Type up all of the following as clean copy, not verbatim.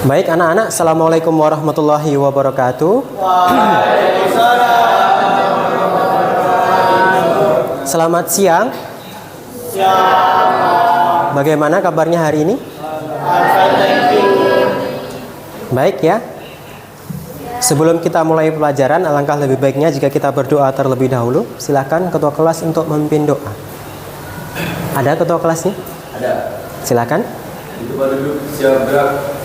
Baik anak-anak, Assalamualaikum warahmatullahi wabarakatuh. Selamat siang. Bagaimana kabarnya hari ini? Baik ya. Sebelum kita mulai pelajaran, alangkah lebih baiknya jika kita berdoa terlebih dahulu. Silakan ketua kelas untuk memimpin doa. Ada ketua kelasnya? Ada. Silakan. Itu pada duduk siap gerak.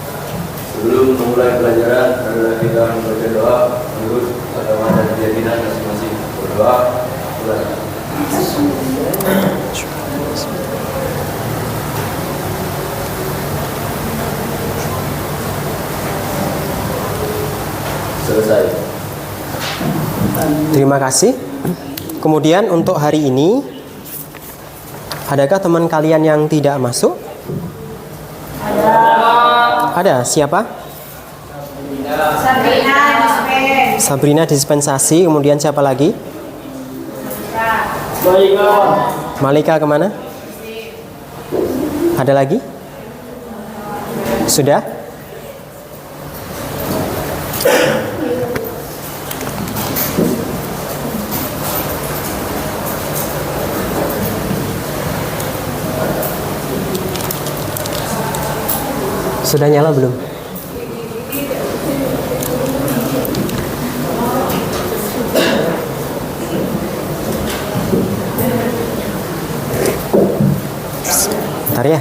Sebelum memulai pelajaran, adalah kita membaca doa menurut agama dan keyakinan masing-masing. Berdoa, mulai. Selesai. Terima kasih. Kemudian untuk hari ini, adakah teman kalian yang tidak masuk? Ada. Siapa? Sabrina dispensasi. Kemudian siapa lagi? Malika kemana? Ada lagi? Sudah? Sudah nyala belum? Bentar ya.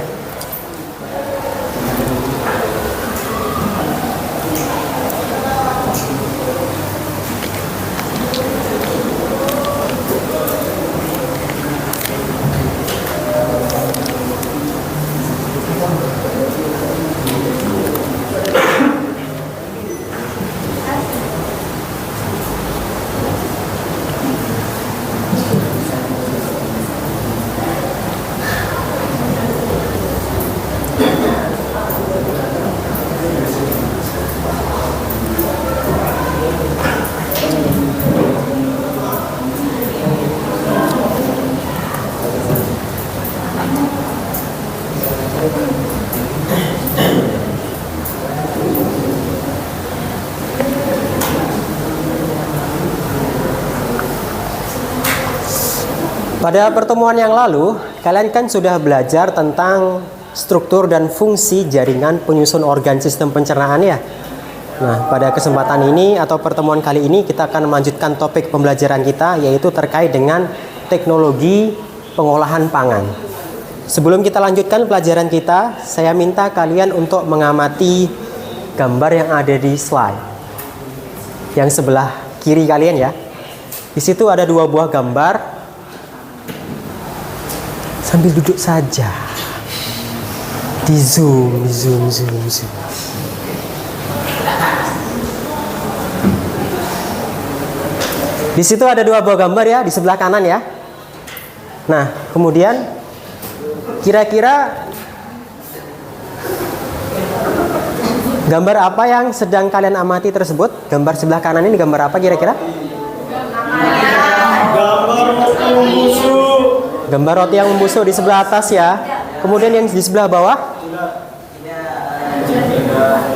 Pada pertemuan yang lalu, kalian kan sudah belajar tentang struktur dan fungsi jaringan penyusun organ sistem pencernaan ya. Nah, pada kesempatan ini atau pertemuan kali ini kita akan melanjutkan topik pembelajaran kita, yaitu terkait dengan teknologi pengolahan pangan. Sebelum kita lanjutkan pelajaran kita, saya minta kalian untuk mengamati gambar yang ada di slide yang sebelah kiri kalian ya. Di situ ada dua buah gambar. Sambil duduk saja. Di zoom. Di situ ada dua buah gambar ya, di sebelah kanan ya. Nah, kemudian kira-kira gambar apa yang sedang kalian amati tersebut? Gambar sebelah kanan ini gambar apa kira-kira? Gambar roti yang membusuk di sebelah atas ya. Kemudian yang di sebelah bawah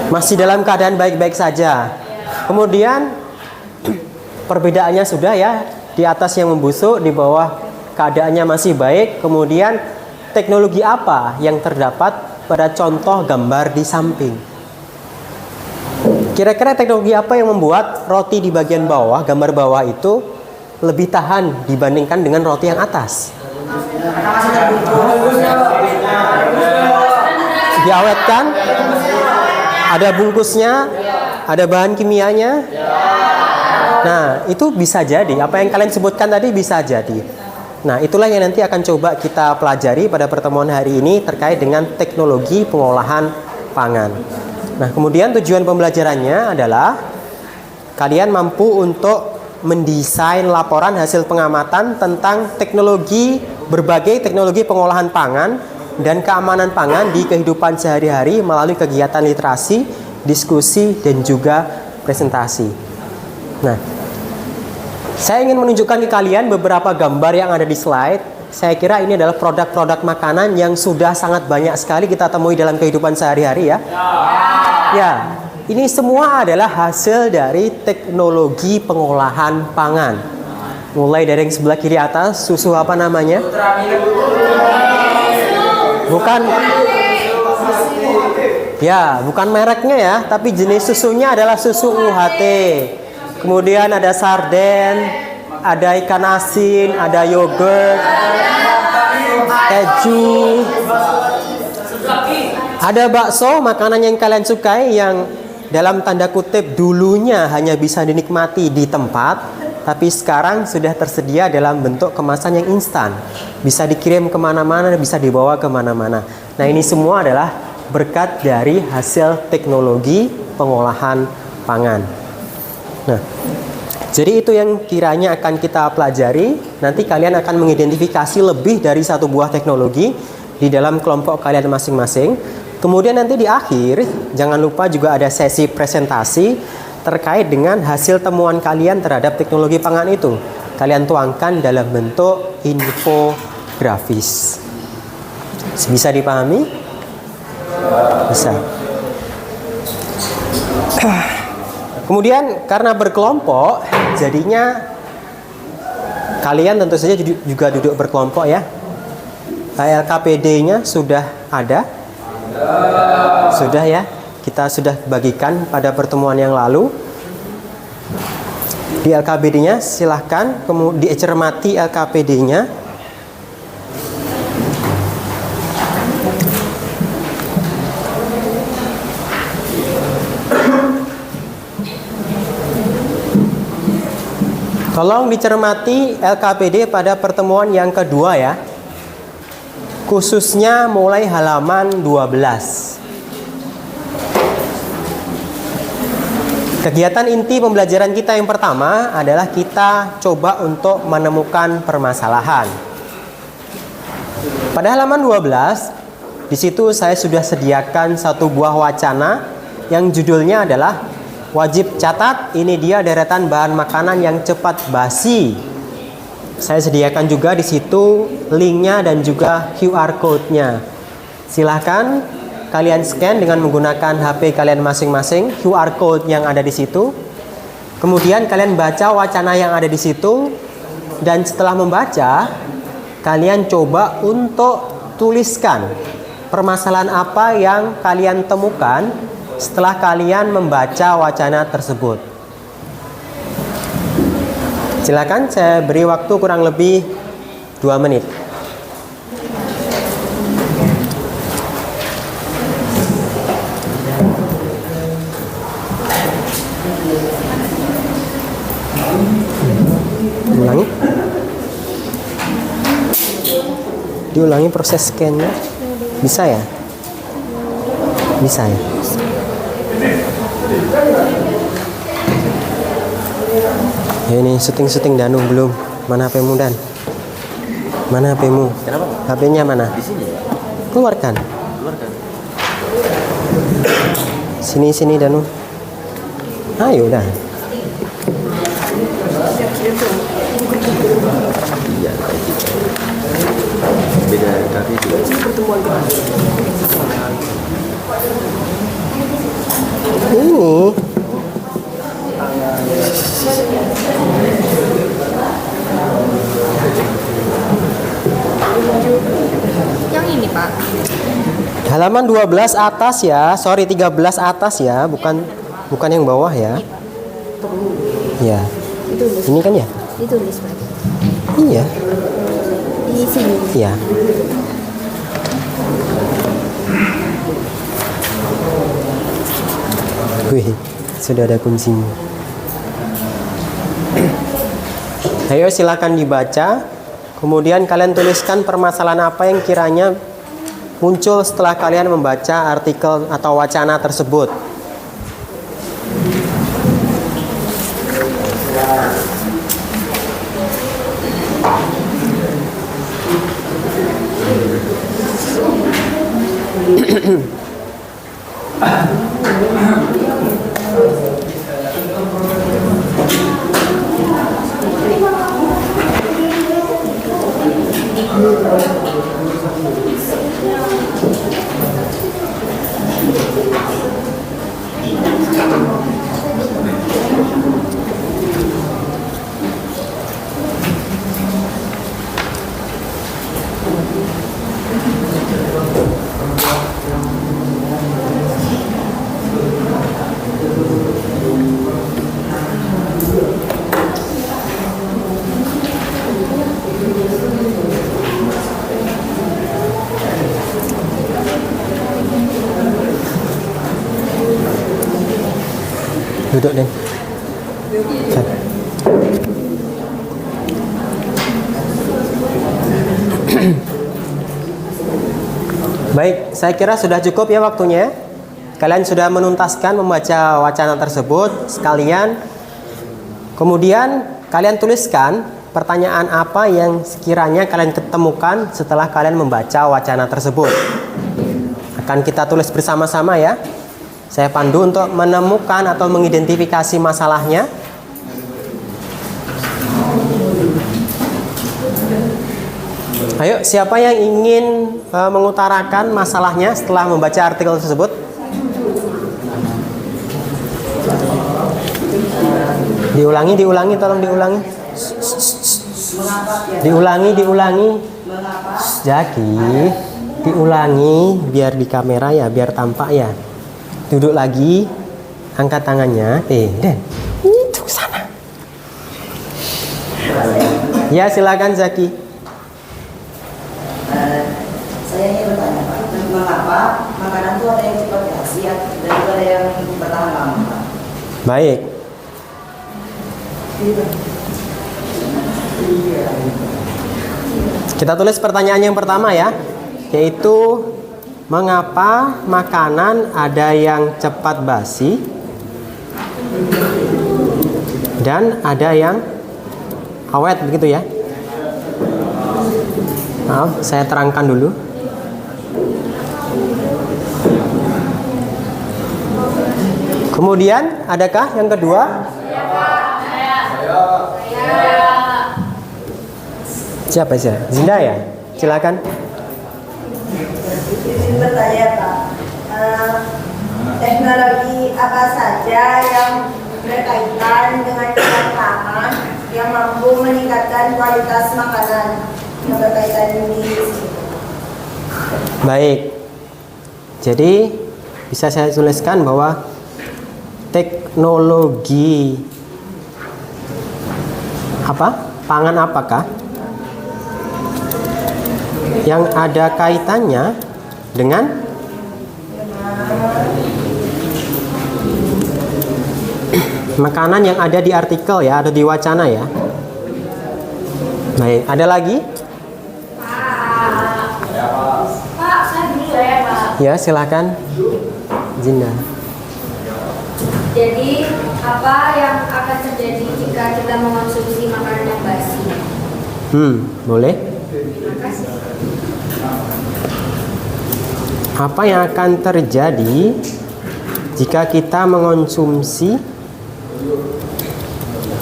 masih dalam keadaan baik-baik saja. Kemudian perbedaannya sudah ya. Di atas yang membusuk, di bawah keadaannya masih baik. Kemudian teknologi apa yang terdapat pada contoh gambar di samping? Kira-kira teknologi apa yang membuat roti di bagian bawah, gambar bawah itu lebih tahan dibandingkan dengan roti yang atas? Diawetkan, ada bungkusnya, ada bahan kimianya. Nah, itu bisa jadi. Apa yang kalian sebutkan tadi bisa jadi. Nah, itulah yang nanti akan coba kita pelajari pada pertemuan hari ini terkait dengan teknologi pengolahan pangan. Nah, kemudian tujuan pembelajarannya adalah kalian mampu untuk mendesain laporan hasil pengamatan tentang berbagai teknologi pengolahan pangan dan keamanan pangan di kehidupan sehari-hari melalui kegiatan literasi, diskusi, dan juga presentasi. Nah, saya ingin menunjukkan ke kalian beberapa gambar yang ada di slide. saya kira ini adalah produk-produk makanan yang sudah sangat banyak sekali kita temui dalam kehidupan sehari-hari ya. Ya, ini semua adalah hasil dari teknologi pengolahan pangan. Mulai dari yang sebelah kiri atas, susu apa namanya? Bukan. Ya, bukan mereknya ya, tapi jenis susunya adalah susu UHT. Kemudian ada sarden, ada ikan asin, ada yogurt, keju, ada bakso, makanan yang kalian sukai yang dalam tanda kutip dulunya hanya bisa dinikmati di tempat, tapi sekarang sudah tersedia dalam bentuk kemasan yang instan. Bisa dikirim kemana-mana, bisa dibawa kemana-mana. Nah, ini semua adalah berkat dari hasil teknologi pengolahan pangan. Nah, jadi itu yang kiranya akan kita pelajari. Nanti kalian akan mengidentifikasi lebih dari satu buah teknologi di dalam kelompok kalian masing-masing. Kemudian nanti di akhir, jangan lupa juga ada sesi presentasi terkait dengan hasil temuan kalian terhadap teknologi pangan itu. Kalian tuangkan dalam bentuk infografis. Bisa dipahami? Bisa. Kemudian karena berkelompok, jadinya kalian tentu saja juga duduk berkelompok ya. LKPD-nya sudah ada? Sudah ya. Kita sudah bagikan pada pertemuan yang lalu. Di LKPD-nya silahkan dicermati LKPD-nya. Tolong dicermati LKPD pada pertemuan yang kedua ya. Khususnya mulai halaman 12. Kegiatan inti pembelajaran kita yang pertama adalah kita coba untuk menemukan permasalahan. Pada halaman 12, di situ saya sudah sediakan satu buah wacana yang judulnya adalah wajib catat, ini dia deretan bahan makanan yang cepat basi. Saya sediakan juga di situ linknya dan juga QR code-nya. Silahkan kalian scan dengan menggunakan HP kalian masing-masing QR code yang ada di situ. Kemudian kalian baca wacana yang ada di situ, dan setelah membaca, kalian coba untuk tuliskan permasalahan apa yang kalian temukan setelah kalian membaca wacana tersebut. Silakan, saya beri waktu kurang lebih 2 menit. Diulangi proses scan-nya. Bisa ya? Bisa ya? Ya, ini syuting Danu belum. Mana HP-mu, Dan? Mana HP-mu? Kenapa? HP-nya mana? Di sini ya? Keluarkan. Keluarkan. Sini Danu. Ayo dah. Iya, kayak gitu. Beda kaki juga. Ini yang ini, Pak. halaman 12 atas ya. Sorry, 13 atas ya, bukan yang bawah ya. Ya. Ditulis. Ini kan ya? Ditulis, Pak. Iya. Di sini. Iya. Wih, sudah ada kuncinya. Ayo silakan dibaca. Kemudian kalian tuliskan permasalahan apa yang kiranya muncul setelah kalian membaca artikel atau wacana tersebut. Duduk deh. Baik, saya kira sudah cukup ya waktunya. Kalian sudah menuntaskan membaca wacana tersebut sekalian. Kemudian kalian tuliskan pertanyaan apa yang sekiranya kalian ketemukan setelah kalian membaca wacana tersebut. Akan kita tulis bersama-sama ya. Saya pandu untuk menemukan atau mengidentifikasi masalahnya. Ayo, siapa yang ingin mengutarakan masalahnya setelah membaca artikel tersebut? Diulangi, tolong diulangi. Diulangi. Jaki, diulangi biar di kamera ya, biar tampak ya. Duduk lagi, angkat tangannya. Dan itu ke sana. Ya, silakan Zaki. Saya ingin bertanya Pak, mengapa makanan itu ada yang cepat basi dan juga ada yang bertahan lama Pak? Baik. Kita tulis pertanyaan yang pertama ya, yaitu mengapa makanan ada yang cepat basi dan ada yang awet, begitu ya? Maaf, saya terangkan dulu. Kemudian, adakah yang kedua? Siapa sih? Zinda ya? Silakan. Izin bertanya Pak, teknologi apa saja yang berkaitan dengan makanan yang mampu meningkatkan kualitas makanan yang berkaitan ini? Baik. Jadi bisa saya tuliskan bahwa teknologi apa? Pangan apakah yang ada kaitannya dengan makanan yang ada di artikel ya, ada di wacana ya. Baik, ada lagi? Pak, saya dulu ya Pak. Ya, silakan. Zinda. Jadi apa yang akan terjadi jika kita mengonsumsi makanan yang basi? Boleh. Terima kasih. Apa yang akan terjadi jika kita mengonsumsi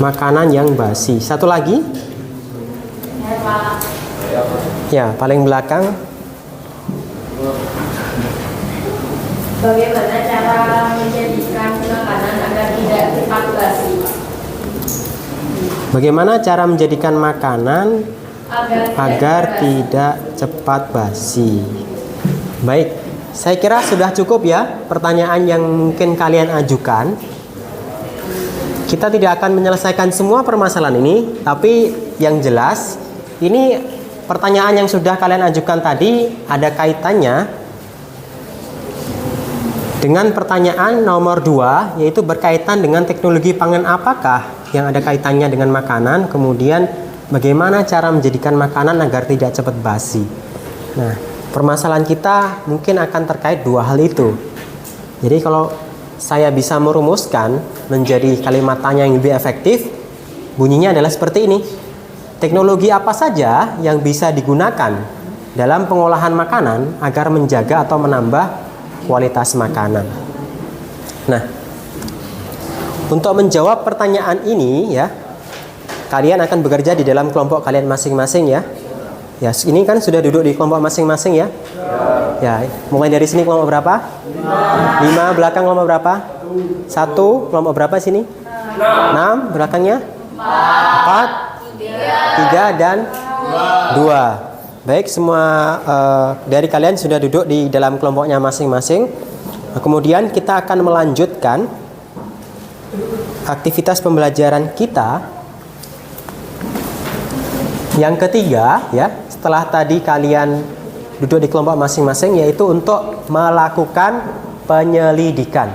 makanan yang basi? Satu lagi? Ya Pak. Ya, paling belakang. Bagaimana cara menjadikan makanan agar tidak cepat basi? Bagaimana cara menjadikan makanan agar tidak cepat basi? Baik, saya kira sudah cukup ya pertanyaan yang mungkin kalian ajukan. Kita tidak akan menyelesaikan semua permasalahan ini, tapi yang jelas ini pertanyaan yang sudah kalian ajukan tadi ada kaitannya dengan pertanyaan nomor 2, yaitu berkaitan dengan teknologi pangan apakah yang ada kaitannya dengan makanan, kemudian bagaimana cara menjadikan makanan agar tidak cepat basi. Nah, permasalahan kita mungkin akan terkait dua hal itu. Jadi kalau saya bisa merumuskan menjadi kalimat tanya yang lebih efektif, bunyinya adalah seperti ini. Teknologi apa saja yang bisa digunakan dalam pengolahan makanan agar menjaga atau menambah kualitas makanan. Nah, untuk menjawab pertanyaan ini ya, kalian akan bekerja di dalam kelompok kalian masing-masing ya. Ya, ini kan sudah duduk di kelompok masing-masing ya. Ya, mulai dari sini kelompok berapa? 5, belakang kelompok berapa? 1, kelompok berapa sini? 6, belakangnya? 4, 3 dan 2. Baik, semua dari kalian sudah duduk di dalam kelompoknya masing-masing. Kemudian kita akan melanjutkan aktivitas pembelajaran kita yang ketiga ya. Setelah tadi kalian duduk di kelompok masing-masing, yaitu untuk melakukan penyelidikan.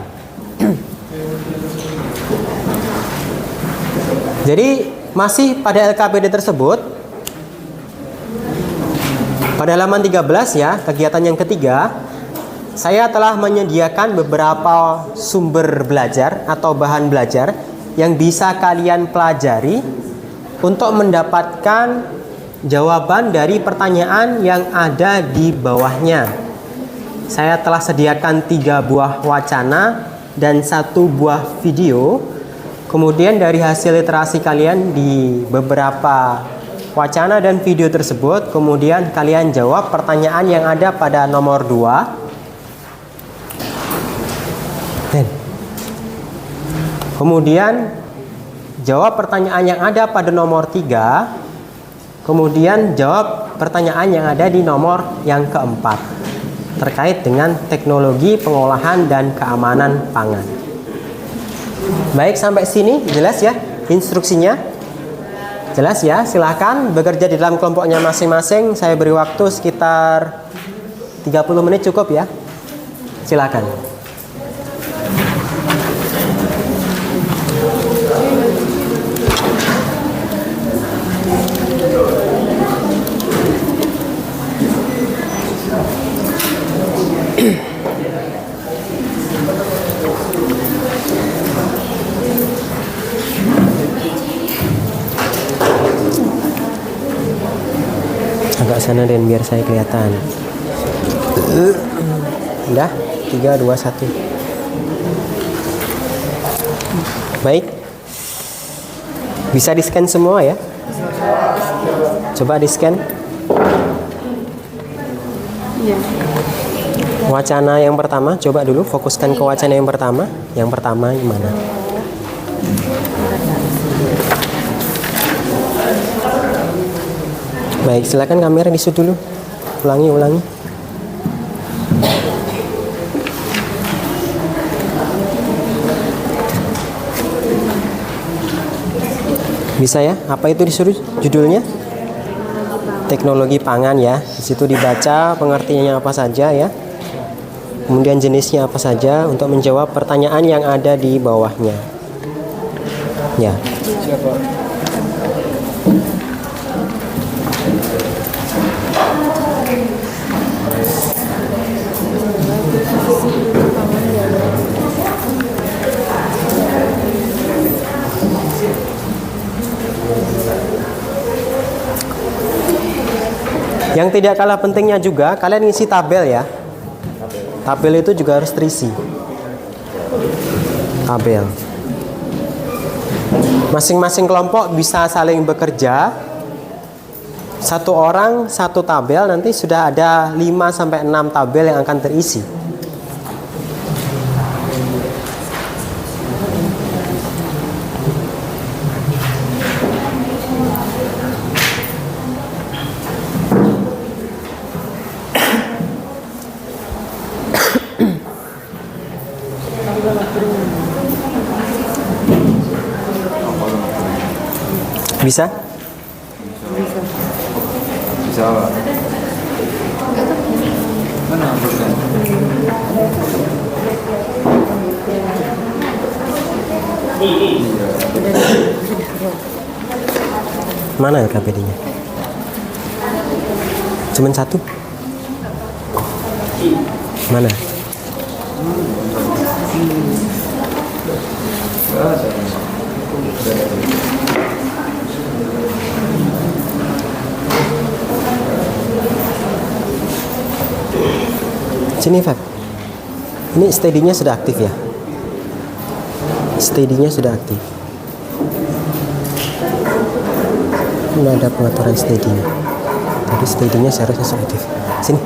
Jadi masih pada LKPD tersebut, pada halaman 13 ya, kegiatan yang ketiga, saya telah menyediakan beberapa sumber belajar atau bahan belajar yang bisa kalian pelajari untuk mendapatkan jawaban dari pertanyaan yang ada di bawahnya. Saya telah sediakan 3 buah wacana dan 1 buah video. Kemudian dari hasil literasi kalian di beberapa wacana dan video tersebut, kemudian kalian jawab pertanyaan yang ada pada nomor 2. Kemudian jawab pertanyaan yang ada pada nomor 3. Kemudian jawab pertanyaan yang ada di nomor yang keempat terkait dengan teknologi pengolahan dan keamanan pangan. Baik, sampai sini jelas ya instruksinya? Jelas ya? Silahkan bekerja di dalam kelompoknya masing-masing. Saya beri waktu sekitar 30 menit cukup ya. Silahkan. Agak sana dan biar saya kelihatan. Udah, 3, 2, 1. Baik. Bisa di-scan semua ya? Coba di-scan. Wacana yang pertama, coba dulu fokuskan ke wacana yang pertama. Yang pertama gimana? Baik, silakan kamera di-shoot dulu. Ulangi. Bisa ya? Apa itu disuruh judulnya? Teknologi pangan ya. Di situ dibaca pengertiannya apa saja ya. Kemudian jenisnya apa saja untuk menjawab pertanyaan yang ada di bawahnya. Ya. Siapa? Yang tidak kalah pentingnya juga, kalian ngisi tabel ya. Tabel itu juga harus terisi. Tabel. Masing-masing kelompok bisa saling bekerja. 1 orang 1 tabel, nanti sudah ada 5-6 tabel yang akan terisi. Bisa? Bisa apa? Mana amplopnya? Mana LKPD-nya? Cuman 1? Mana? Sini Feb. Ini steady-nya sudah aktif ya? Steady-nya sudah aktif. Ini ada pengaturan steady-nya. Tapi steady-nya seharusnya sudah aktif. Sini.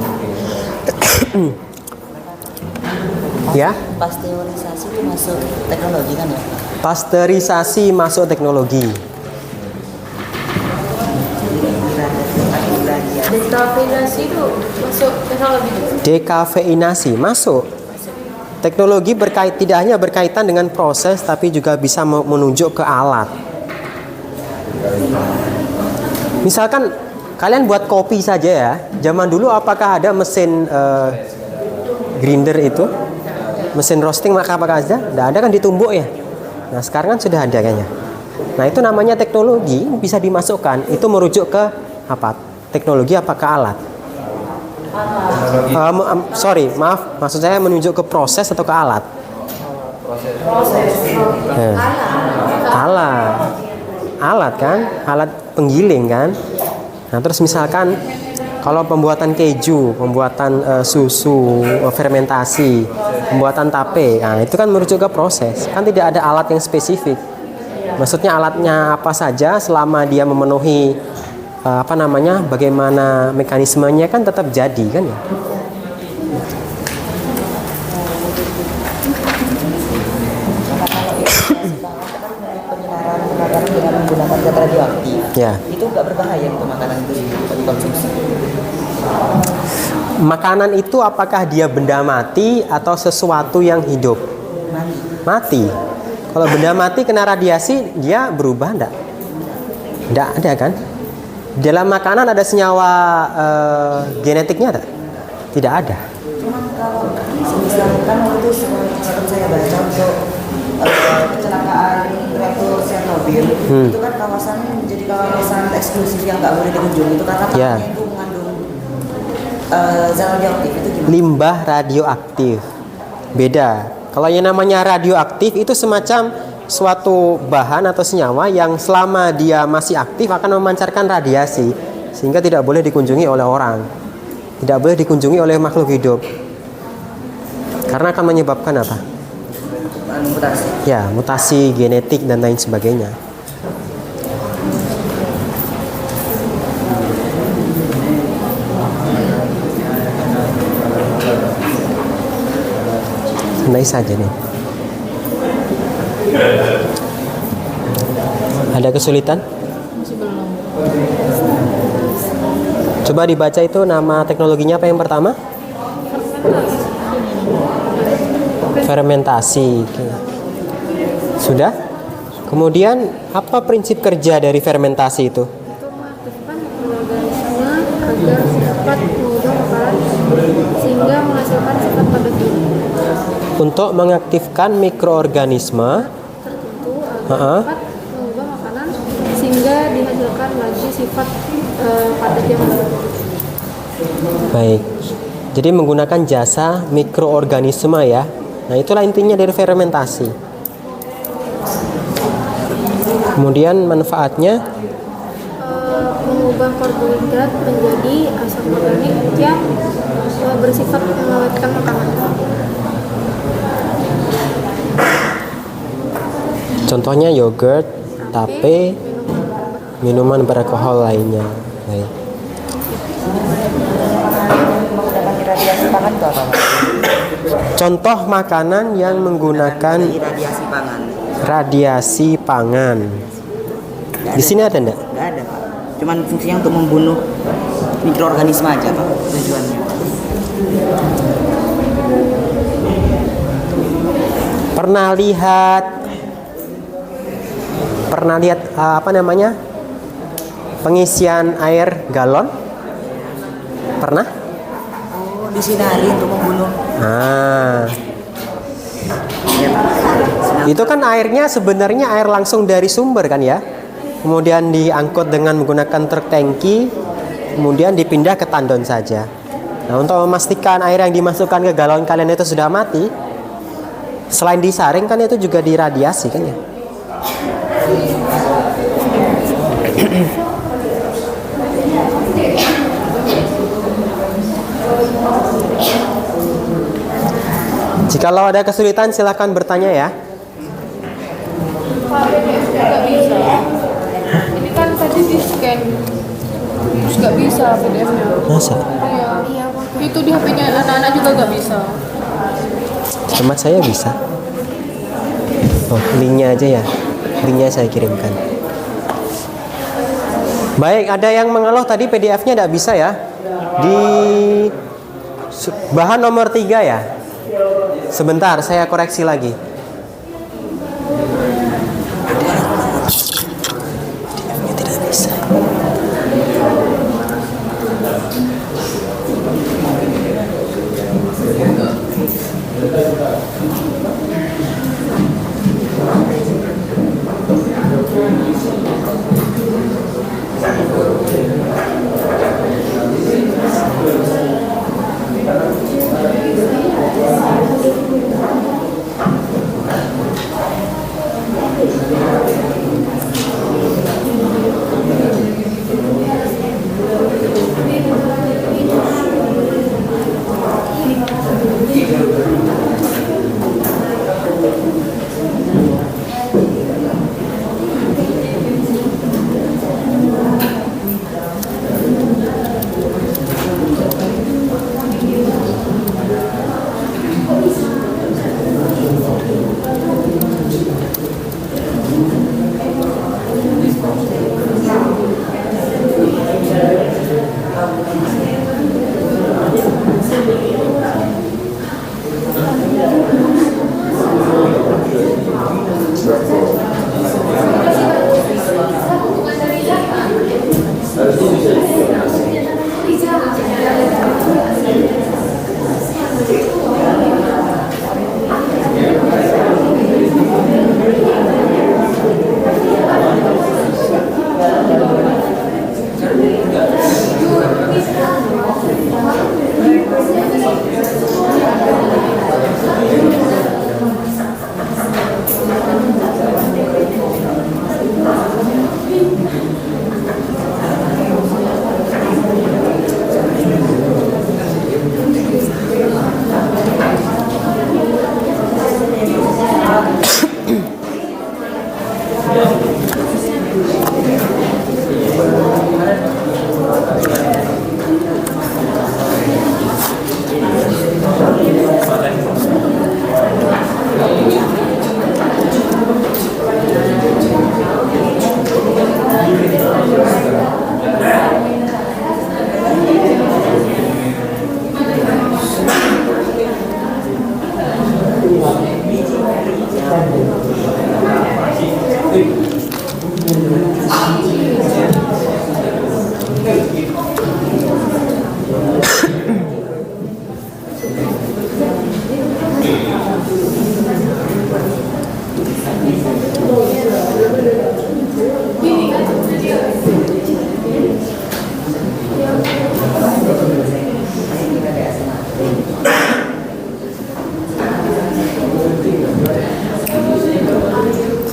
Ya? Pasteurisasi itu masuk teknologi kan ya? Pasteurisasi masuk teknologi. Dekafeinasi itu masuk teknologi. Dekafeinasi masuk. Teknologi tidak hanya berkaitan dengan proses, tapi juga bisa menunjuk ke alat. Misalkan kalian buat kopi saja ya. Zaman dulu apakah ada mesin grinder itu? Mesin roasting apakah ada? Tidak ada kan, ditumbuk ya. Nah sekarang kan sudah ada kayaknya. Nah, itu namanya teknologi, bisa dimasukkan. Itu merujuk ke apa? Teknologi apa ke alat? Maaf, maksud saya menunjuk ke proses atau ke alat? Alat kan, alat penggiling kan. Nah, terus misalkan kalau pembuatan keju, pembuatan susu, fermentasi, pembuatan tape, nah itu kan merujuk ke proses. Kan tidak ada alat yang spesifik. Maksudnya alatnya apa saja selama dia memenuhi bagaimana mekanismenya kan tetap jadi kan ya. Penyinaran dengan menggunakan zat radioaktif. Ya. Itu nggak berbahaya untuk makanan itu dikonsumsi. Makanan itu apakah dia benda mati atau sesuatu yang hidup? Mati. Kalau benda mati kena radiasi, dia berubah enggak? Enggak ada kan? Dalam makanan ada senyawa genetiknya enggak? Tidak ada. Cuman kalau misalkan itu semacam saya baca untuk kecelakaan reaktor Chernobyl, itu kan kawasannya menjadi kawasan eksklusif yang nggak boleh dikunjungi itu karena tanahnya itu mengandung zat radioaktif. Itu gimana? Limbah radioaktif. Beda. Kalau yang namanya radioaktif itu semacam suatu bahan atau senyawa yang selama dia masih aktif akan memancarkan radiasi sehingga tidak boleh dikunjungi oleh orang. Tidak boleh dikunjungi oleh makhluk hidup. Karena akan menyebabkan apa? Mutasi. Ya, mutasi genetik dan lain sebagainya. Santai saja nih. Ada kesulitan? Masih belum. Coba dibaca itu nama teknologinya apa yang pertama? Fermentasi. Oke. Sudah? Kemudian apa prinsip kerja dari fermentasi itu? Itu mengaktifkan mikroorganisme agar dapat mengubah makanan sehingga menghasilkan sifat pada tubuh Untuk mengaktifkan mikroorganisme tertentu agar dapat mengubah makanan sehingga dihasilkan lagi sifat padat yang baru. Baik. Jadi menggunakan jasa mikroorganisme ya. Nah, itulah intinya dari fermentasi. Kemudian manfaatnya Mengubah karbohidrat menjadi asam organik yang bersifat mengawetkan makanan. contohnya yogurt, tape, minuman beralkohol lainnya. Baik. Menggunakan iradiasi pangan itu apa, Pak? Contoh makanan yang menggunakan Iradiasi pangan. radiasi pangan. Nggak Di sini ada enggak? Nggak ada, Pak. Cuman fungsinya untuk membunuh mikroorganisme aja, Pak, tujuannya. Pernah lihat pengisian air galon? Pernah? Oh, disinari untuk membunuh. Nah, itu kan airnya sebenarnya air langsung dari sumber kan ya. Kemudian diangkut dengan menggunakan truk tangki, kemudian dipindah ke tandon saja. Nah, untuk memastikan air yang dimasukkan ke galon kalian itu sudah mati, selain disaring kan itu juga diradiasi kan ya. Jikalau ada kesulitan silakan bertanya ya. Pak, PDF nggak bisa. Ini kan tadi di scan, terus nggak bisa PDF-nya. Masa? Iya. Itu di HP-nya anak-anak juga nggak bisa. Tempat saya bisa. Oh, linknya aja ya. Linknya saya kirimkan. Baik, ada yang mengeluh tadi PDF-nya tidak bisa ya. Di bahan nomor 3 ya. Sebentar, saya koreksi lagi. PDF-nya tidak bisa.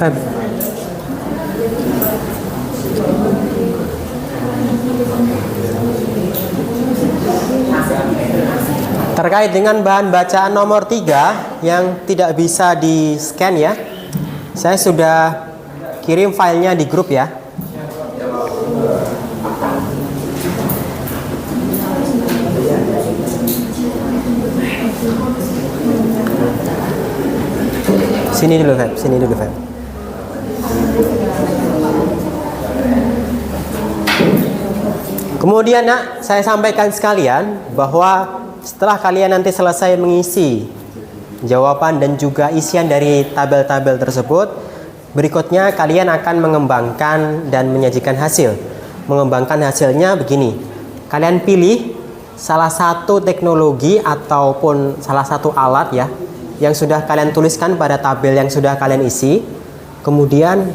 Feb. Terkait dengan bahan bacaan nomor 3 yang tidak bisa di scan ya, saya sudah kirim filenya di grup ya. Sini dulu Feb, sini dulu Feb. Kemudian nak, saya sampaikan sekalian bahwa setelah kalian nanti selesai mengisi jawaban dan juga isian dari tabel-tabel tersebut, berikutnya kalian akan mengembangkan dan menyajikan hasil. Mengembangkan hasilnya begini. Kalian pilih salah satu teknologi ataupun salah satu alat ya yang sudah kalian tuliskan pada tabel yang sudah kalian isi. Kemudian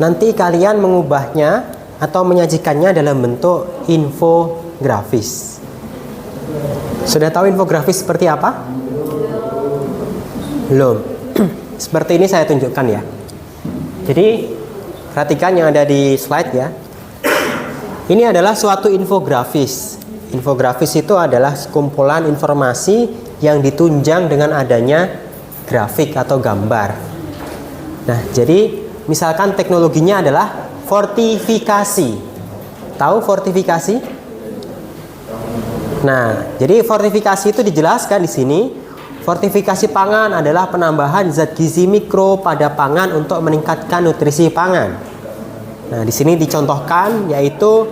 nanti kalian mengubahnya atau menyajikannya dalam bentuk infografis. Sudah tahu infografis seperti apa? Belum. Seperti ini saya tunjukkan ya. Jadi perhatikan yang ada di slide ya. Ini adalah suatu infografis. Infografis itu adalah kumpulan informasi yang ditunjang dengan adanya grafik atau gambar. Nah, jadi misalkan teknologinya adalah fortifikasi. Tahu fortifikasi? Nah, jadi fortifikasi itu dijelaskan di sini. Fortifikasi pangan adalah penambahan zat gizi mikro pada pangan untuk meningkatkan nutrisi pangan. Nah, di sini dicontohkan yaitu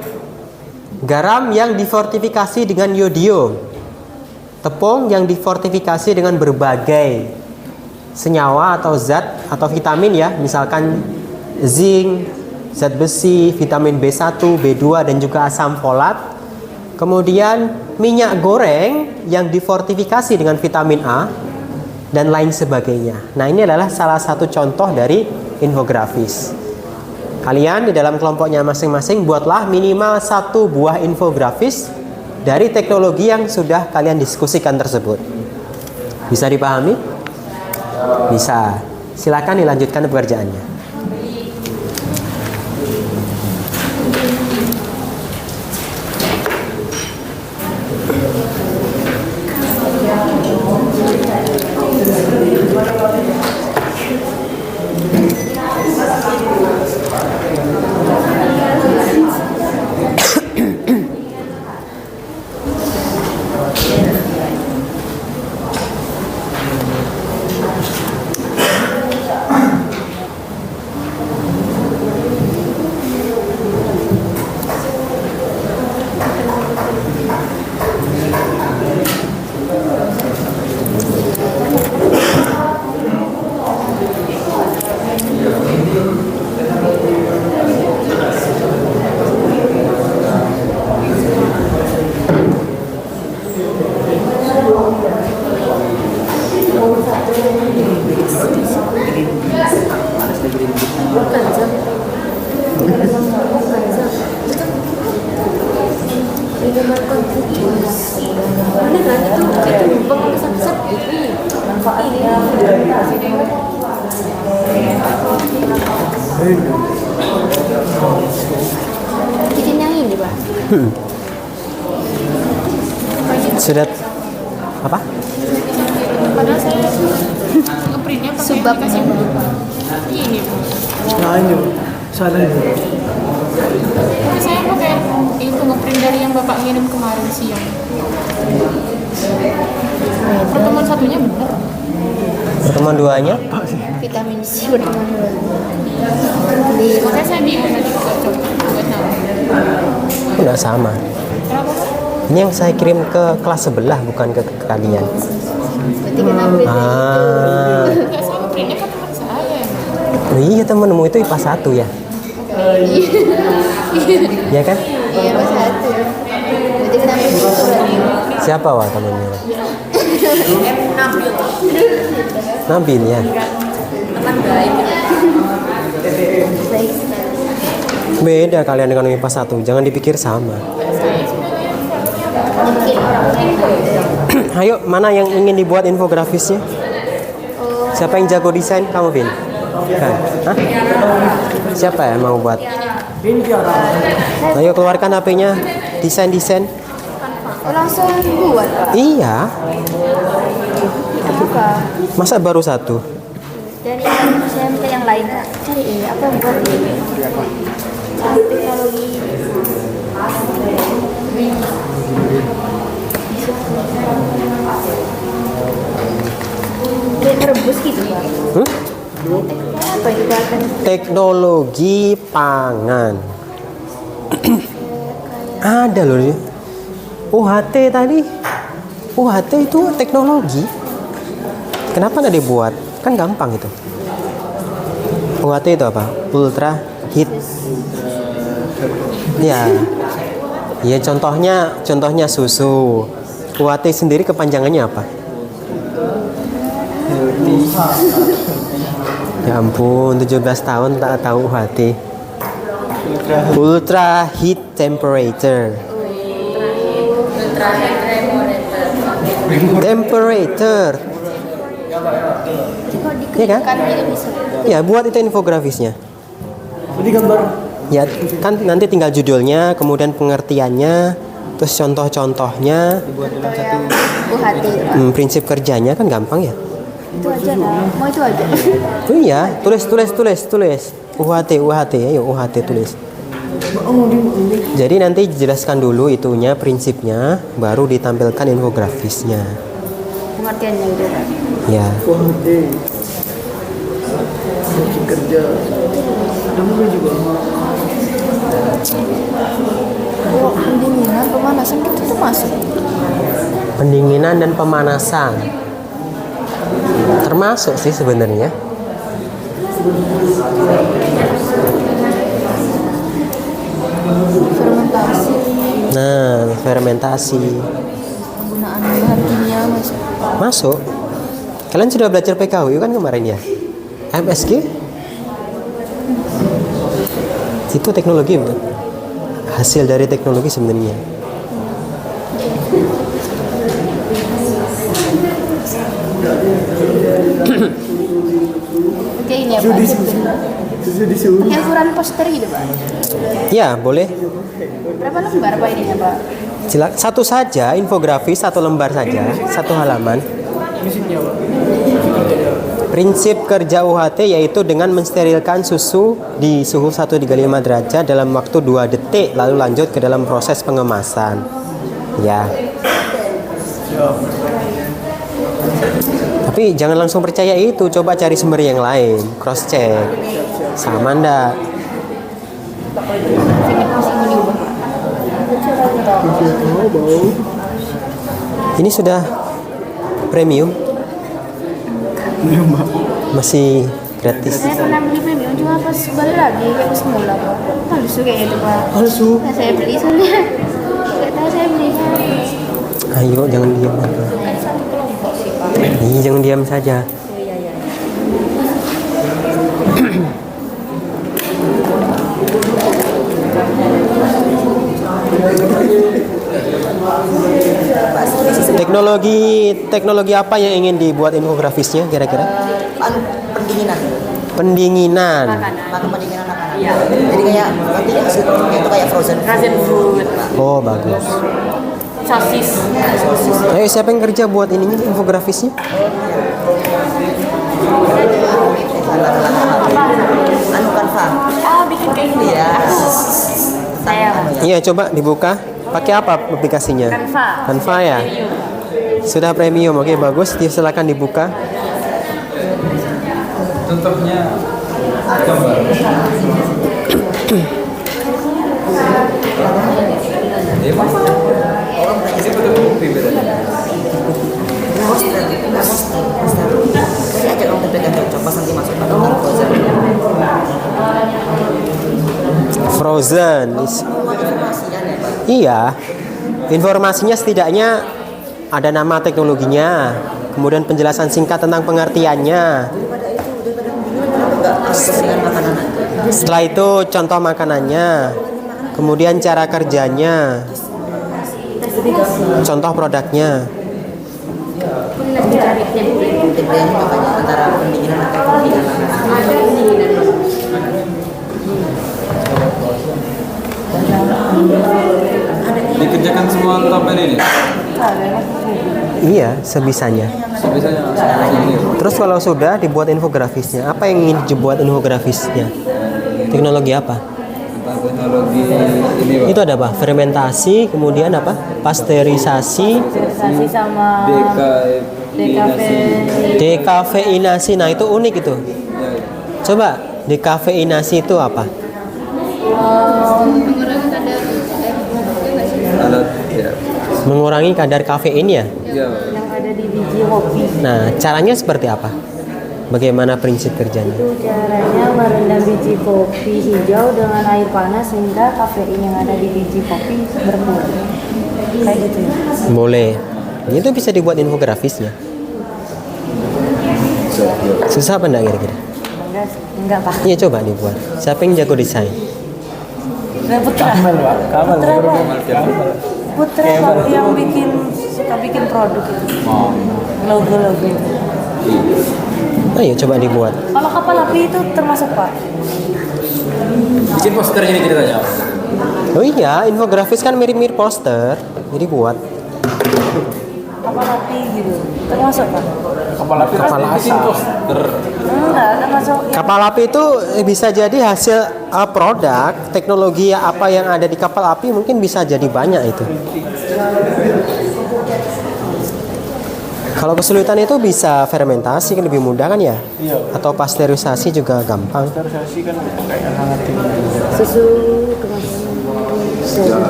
garam yang difortifikasi dengan yodium, tepung yang difortifikasi dengan berbagai senyawa atau zat atau vitamin ya, misalkan zinc, zat besi, vitamin B1, B2 dan juga asam folat. Kemudian minyak goreng yang difortifikasi dengan vitamin A dan lain sebagainya. Nah, ini adalah salah satu contoh dari infografis. Kalian di dalam kelompoknya masing-masing buatlah minimal 1 buah infografis dari teknologi yang sudah kalian diskusikan tersebut. Bisa dipahami? Bisa. Silakan dilanjutkan pekerjaannya. Di gambar Confucius. Beneran itu bangun kesat-kesat gitu. Manfaatnya Bikin yang ini, Pak. Sudah apa? Padahal saya ngeprintnya pakai Sebab aplikasi ini. Nah ini salah ini. Tapi saya pakai itu ngeprint dari yang bapak ngirim kemarin siang. Pertemuan satunya benar. Pertemuan duanya? Vitamin C pertemuan dua. Di Makanya saya bingung tadi nggak sama. Enggak sama. Kenapa? Ini yang saya kirim ke kelas sebelah, bukan ke kalian. berarti kenapa? Ah, Enggak, saya ngeprintnya kan teman saya. oh iya temenmu itu IPA 1 ya? Iya kan? Iya, Pak satu. Berarti kenapa gitu berarti? Siapa wah temennya? Nabil ya. Baik sekali. Beda kalian dengan IPA 1, jangan dipikir sama. Mungkin orang Ayo, mana yang ingin dibuat infografisnya? Siapa yang jago desain? Kamu, Vin? Kan? Hah? Siapa yang mau buat? Ayo keluarkan HP-nya. Desain. oh, langsung buat, Pak. Iya. Apa? Masa baru satu? Dan yang saya minta yang lain, Kak. Cari ini apa yang buat ini? Teknologi. Kayak merebus gitu, Pak. Hmm? Apa itu bahkan Teknologi pangan. Ada loh ini. UHT tadi. UHT itu teknologi. Kenapa nggak dibuat? Kan gampang itu. UHT itu apa? Ultra heat. Ya. Ya contohnya susu. UHT sendiri kepanjangannya apa? Ya ampun, 17 tahun tak tahu UHT. Ultra heat temperature. Temperature. Iya kan? kan juga bisa. Ya, buat itu infografisnya. Ini gambar Ya, kan nanti tinggal judulnya, kemudian pengertiannya, terus contoh-contohnya, UHT itu, Pak. prinsip kerjanya kan gampang ya. Itu aja lah. Mau itu aja. Oh iya, tulis. UHT, ayo UHT tulis. Jadi nanti jelaskan dulu itunya, prinsipnya, baru ditampilkan infografisnya. Pengertiannya gitu, Pak. Ya. kerja. Ada mobil juga. Oh, pendinginan, pemanasan gitu tuh masuk. Pendinginan dan pemanasan termasuk sih sebenarnya. Fermentasi, Nah, fermentasi penggunaan bahan kimia masuk. masuk. Kalian sudah belajar PKW kan kemarin ya? MSG? Itu teknologi betul. Hasil dari teknologi sebenarnya. Oke, ini apa? Pakai ukuran poster gitu, Pak. Ya, boleh. Berapa lembar, Pak, ini ya, Pak? Satu saja, infografis satu lembar saja, satu halaman. Prinsip kerja UHT yaitu dengan mensterilkan susu di suhu 135 derajat dalam waktu 2 detik, lalu lanjut ke dalam proses pengemasan. Ya. Tapi jangan langsung percaya itu, coba cari sumber yang lain, cross check. Sama ndak? Ini sudah premium? Masih gratis. Saya pernah beli premium, cuma pas balik lagi kayak semula, Pak. Palsu kayak itu, Pak. Palsu. Nah, saya beli soalnya. Nggak tahu saya belinya. Ayo jangan diam. Ih, jangan diam saja. Teknologi apa yang ingin dibuat infografisnya kira-kira? Pendinginan. Pendinginan. Pendinginan makanan. Jadi kayak nanti itu kayak frozen food, Oh, bagus. sosis. Ayo, siapa yang kerja buat ininya infografisnya? Anu Canva. Bikin kayak gini Iya. Saya Iya, coba dibuka. Pakai apa aplikasinya? Canva. Canva ya? Sudah premium. Oke, bagus. Silakan dibuka. Contohnya gambar. Ini fotokopi bedanya. Jadi aja kamu tekan cocok pas nanti masuk ke dalam frozen. Frozen. Iya. Informasinya setidaknya ada nama teknologinya, kemudian penjelasan singkat tentang pengertiannya. Setelah itu contoh makanannya, kemudian cara kerjanya, contoh produknya. Bedanya makanya antara pendinginan atau pendinginan. Dikerjakan semua tabel ini. Iya, sebisanya. Sebisanya sendiri. Terus kalau sudah dibuat infografisnya, apa yang ingin dibuat infografisnya? Teknologi apa? Teknologi ini Pak. Itu ada apa? Fermentasi, kemudian apa? Pasteurisasi, Sosis sama dekafeinasi. Nah, itu unik itu. Coba, dekafeinasi itu apa? Alat ya. Mengurangi kadar kafein ya? Iya. yang ada di biji kopi. Nah, caranya seperti apa? Bagaimana prinsip kerjanya? Itu caranya merendam biji kopi hijau dengan air panas sehingga kafein yang ada di biji kopi berkurang. Kayak gitu ya. Boleh. Itu bisa dibuat infografisnya. Susah apa enggak kira-kira? Enggak Pak. Iya, coba dibuat. Siapa yang jago desain? Putra. Putra Pak yang suka bikin produk itu. Logo-logo itu. Ayo coba dibuat. Kalau kapal api itu termasuk Pak? Bikin poster ini ceritanya. Oh iya, infografis kan mirip-mirip poster. Jadi buat. Kapal api gitu. Termasuk Pak? Kapal api. Bikin poster. Enggak, termasuk Kapal api itu bisa jadi hasil produk teknologi apa yang ada di kapal api, mungkin bisa jadi banyak itu. Kalau kesulitan itu bisa fermentasi kan lebih mudah kan ya? Iya. Atau pasteurisasi juga gampang. Pasteurisasi kan kayak hangat ini. susu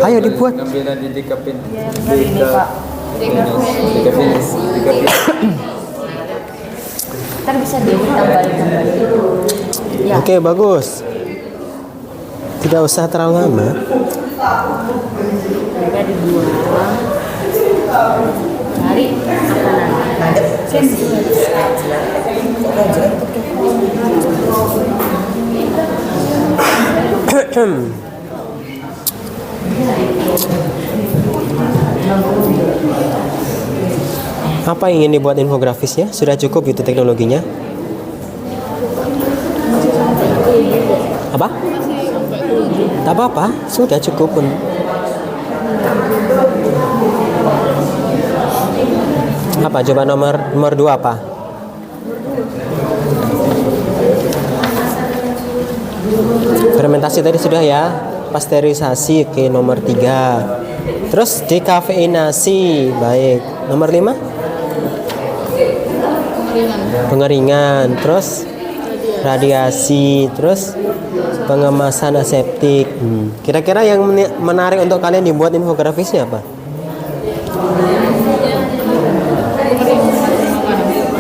Ayo dibuat. Ngambilan di dekapin. ini Pak. Dekapin. Kan bisa ditambahin. Ya. Oke, bagus. Tidak usah terlalu lama. Mereka dibuang. Cari makanan. Apa yang ingin dibuat infografisnya? Sudah cukup itu teknologinya? Apa? Tak apa-apa, sudah cukup pun. Apa coba nomor 2 apa? Fermentasi tadi sudah ya. Pasteurisasi ke nomor 3. Terus dekafeinasi, baik. Nomor 5? Pengeringan. Terus radiasi. Terus pengemasan aseptik. Kira-kira yang menarik untuk kalian dibuat infografisnya apa?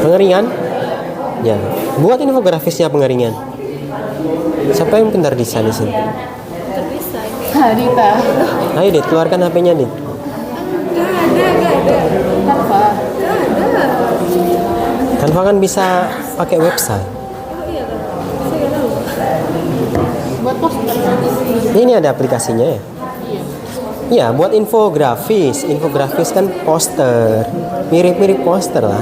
Pengeringan? Ya, buat infografisnya pengeringan. Siapa yang pintar desain di sini? Dita. Ayo Dit, keluarkan HP-nya Dit. Canva kan bisa pakai website. Buat poster. Ini ada aplikasinya ya. Ya, buat infografis. Infografis kan poster. Mirip-mirip poster lah.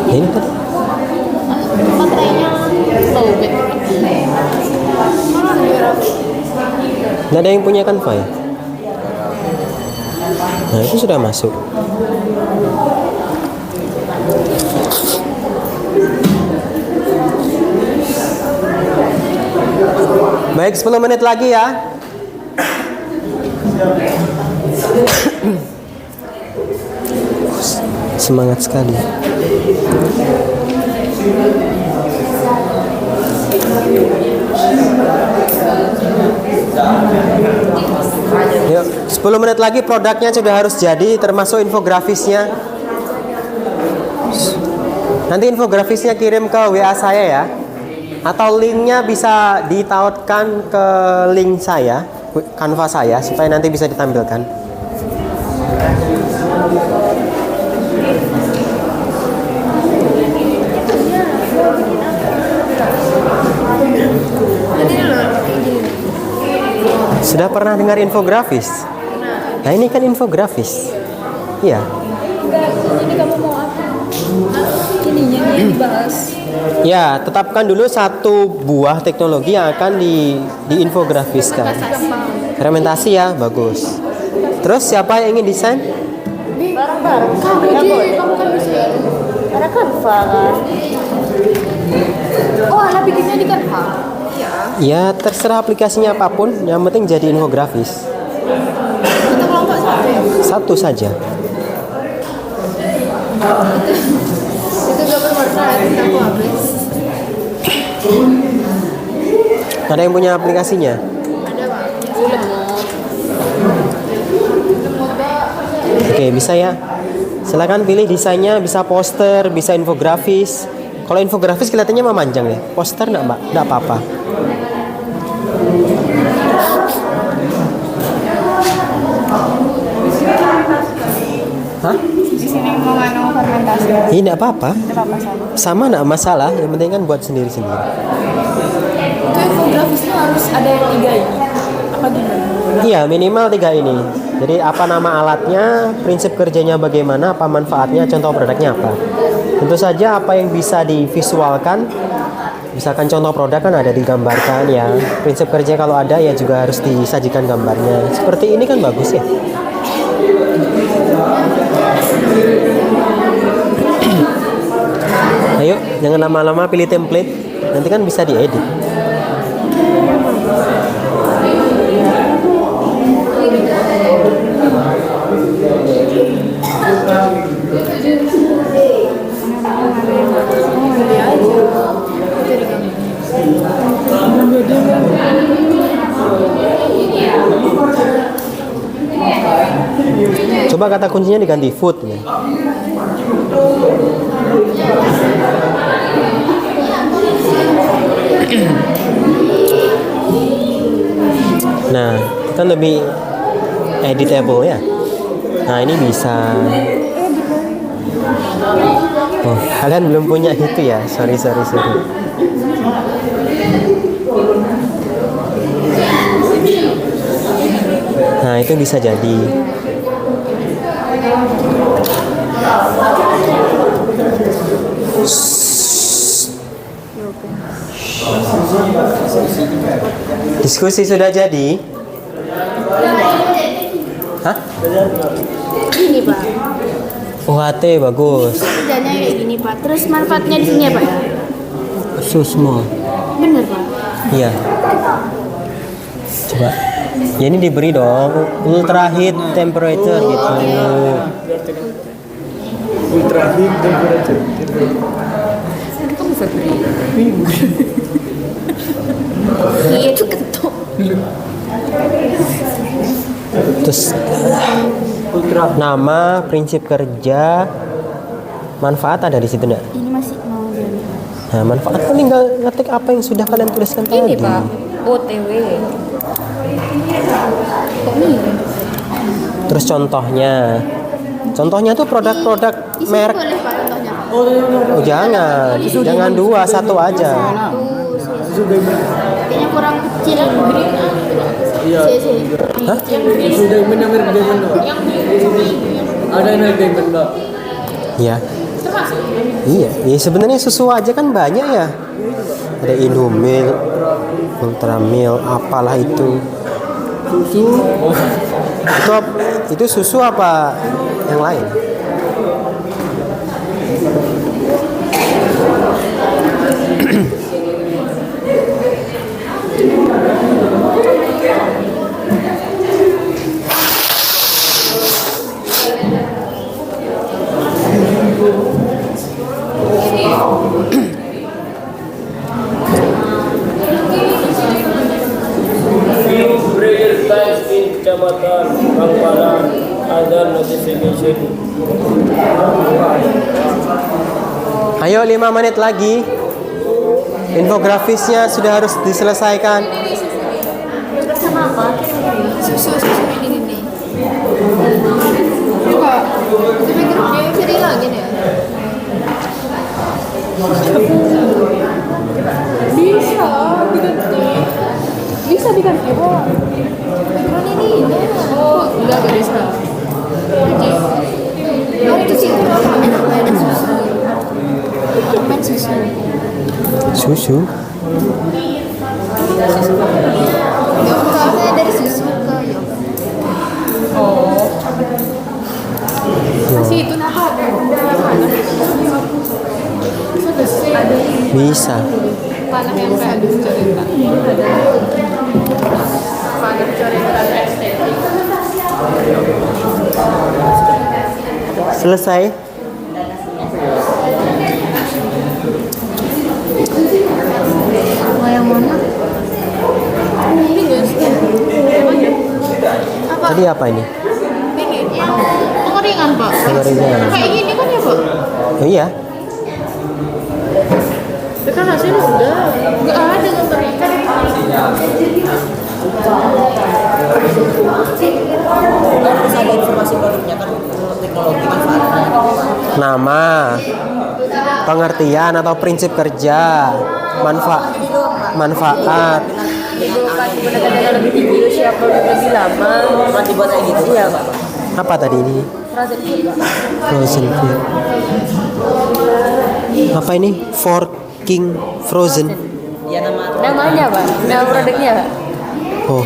Ini kan Baterainya lowbat. nggak ada yang punya Canva ya? Nah, itu sudah masuk. Baik, 10 menit lagi ya. Semangat sekali. Yuk, 10 menit lagi produknya sudah harus jadi, termasuk infografisnya. Nanti infografisnya kirim ke WA saya ya. Atau linknya bisa ditautkan ke link saya, Canva saya, supaya nanti bisa ditampilkan. Sudah pernah dengar infografis? Nah, ini kan infografis. Iya. Ini kamu mau apa? Ininya yang dibahas. Ya, tetapkan dulu satu buah teknologi yang akan diinfografiskan. Fermentasi ya, bagus. Terus siapa yang ingin desain? Bareng-bareng. Kamu kan bisa. Ada Canva kan? Oh, alah bikinnya di Canva. Iya. Ya, terserah aplikasinya apapun, yang penting jadi infografis. Kita kelompok satu ya. Satu saja. Itu gambar warna ya, aku habis. Ada yang punya aplikasinya? Ada Pak. Oke, bisa ya. Silakan pilih desainnya, bisa poster, bisa infografis. Kalau infografis kelihatannya memanjang ya. Poster enggak, Mbak? Enggak apa-apa. Hah? Di sini mau nganu fermentasi. Ini enggak apa-apa. Tidak apa-apa sama. Sama enggak masalah, yang penting kan buat sendiri-sendiri. Itu infografisnya harus ada yang 3 ini. Apa gimana? Iya, minimal 3 ini. Jadi apa nama alatnya, prinsip kerjanya bagaimana, apa manfaatnya, contoh produknya apa. Tentu saja apa yang bisa divisualkan, misalkan contoh produk kan ada digambarkan ya. Prinsip kerja kalau ada ya juga harus disajikan gambarnya. Seperti ini kan bagus ya. Ayo, jangan lama-lama pilih template. Nanti kan bisa diedit. Coba kata kuncinya diganti food ya. Nah, kan lebih editable ya. Nah, ini bisa. Oh, kalian belum punya itu ya? Sorry. Nah, itu bisa jadi. Diskusi sudah jadi? Hah? Ini Pak. UHT bagus. Kerjanya kayak gini Pak. Terus manfaatnya di sini ya Pak ya? Susmo. Bener Pak. Iya. Coba. Ya ini diberi dong ultra heat temperature gitu. Ultra heat temperature. Kamu bisa beri. Iya itu ketuk. Terus nama, prinsip kerja, manfaat ada di situ enggak? Ini masih mau jadi. Nah, manfaat kan tinggal ngetik apa yang sudah kalian tuliskan tadi. Ini Pak. OTW. Kok mirip? Terus contohnya tuh produk-produk Di sini merek. boleh Pak contohnya Pak. Oh jangan, jangan dua, satu aja. Kayaknya kurang kecil. Iya. Hah? Susu diamond yang mirip diamond Pak. Ada yang mirip diamond Pak. Ya. Iya, ya sebenarnya susu aja kan banyak ya. Ada Indomilk, Ultramilk, apalah itu. Susu. Itu susu apa yang lain? Prayer times in Kecamatan Bangpalan ada notification. Ayo 5 menit lagi. Infografisnya sudah harus diselesaikan. Sama apa? Susu ini nih. Enggak. Itu mikir dia cari lagi nih. Bisa diganti kok. Background ini. Oh, enggak bisa. Oh, itu sih apa? Ada susu. Main susu. Susu. Saya dari susu ke yogurt. Oh. Masih itu apa? Bisa. Panah yang kayak ada cerita. Panah cerita estetik. Selesai. Yang mana? Ini guys. Apa? Tadi apa ini? Ini yang pengeringan, Pak. Pengeringan. Kayak gini kan ya, Pak? Oh iya. Itu kan hasilnya sudah. Enggak ada gambar ikan. Harus ada informasi produknya kan, teknologi manfaatnya. Nama, pengertian atau prinsip kerja, manfaat. Menggunakan teknologi tinggi usia produk lebih lama. Cuma dibuat kayak gitu. Iya, Pak. Apa tadi ini? Frozen food, Pak. Frozen food. Apa ini? Forking frozen. Ya Namanya, Pak. Nama produknya, Pak. Oh.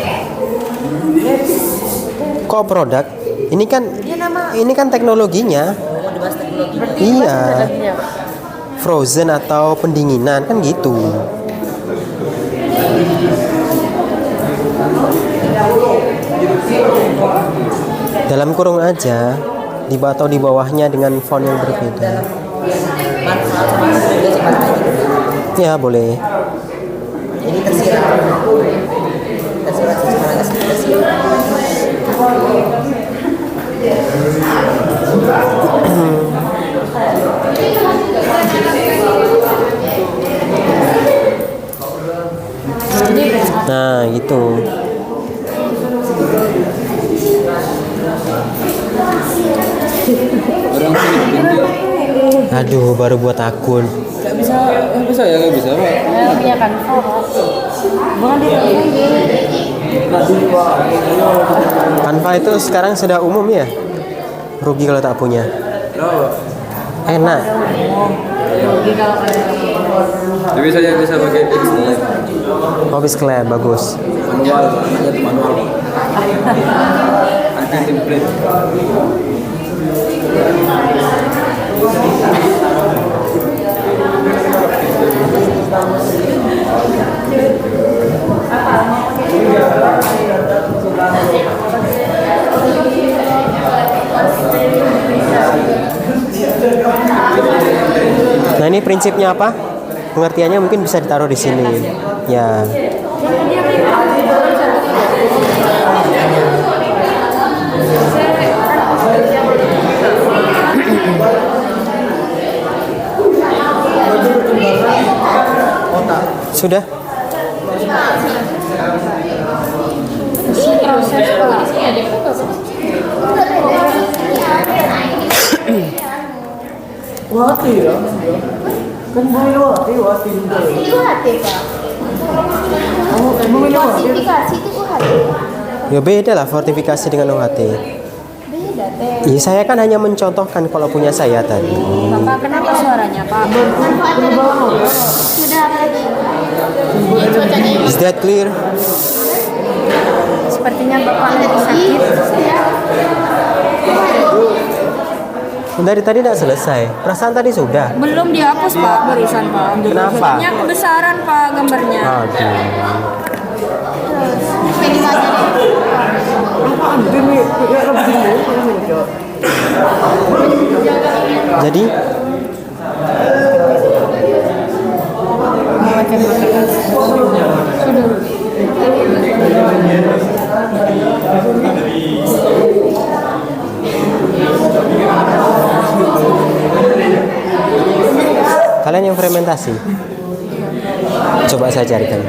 Kok produk? Ini kan teknologinya. Iya. Teknologinya, Pak. Frozen atau pendinginan kan gitu. Dalam kurung aja, atau di bawahnya dengan font yang berbeda. Ya boleh. Jadi tersirat Nah gitu. Orang sini tinggi. Aduh, baru buat akun. Nggak bisa ya nggak bisa Pak. Punya Canva, Pak. Bukan di Canva itu sekarang sudah umum ya. Rugi kalau tak punya. Enak. Tapi saya bisa pakai Pixel. Office Club bagus. Manual, namanya itu manual. Ada template. Nah ini prinsipnya apa? Pengertiannya mungkin bisa ditaruh di sini. Ya. Sudah? Proses, Pak. Wati ya. Kan boleh wati juga. Itu hati Pak. Oh, emang ini wati. Fortifikasi itu hati. Ya beda lah fortifikasi dengan UHT. Beda teh. Iya, saya kan hanya mencontohkan kalau punya saya tadi. Bapak kenapa suaranya Pak? Sudah lagi. Cuacanya Is that clear? Sepertinya Bapak lagi sakit. Dari tadi tidak selesai. Perasaan tadi sudah. Belum dihapus Pak barusan Pak. Kenapa? Soalnya kebesaran Pak gambarnya. Aduh. Pengen aja deh. Ini kayak begini. Jadi kalian yang fermentasi, coba saya carikan.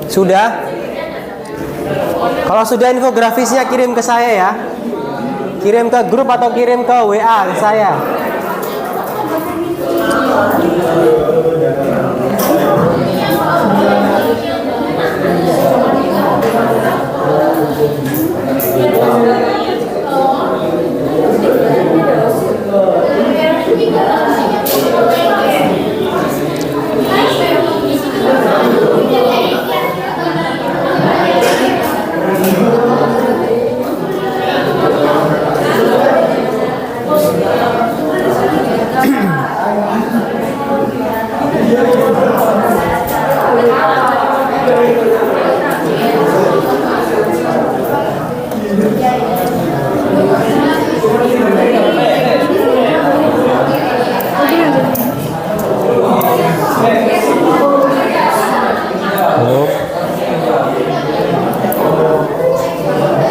Sudah? Kalau sudah infografisnya kirim ke saya ya. Kirim ke grup atau kirim ke WA ke saya.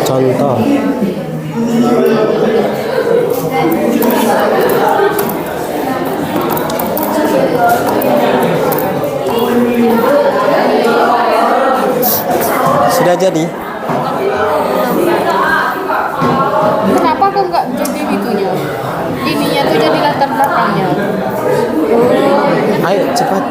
Contoh. Sudah jadi? Kenapa kok nggak jadi itunya? Ininya tuh jadi latar belakangnya. Ayo cepat.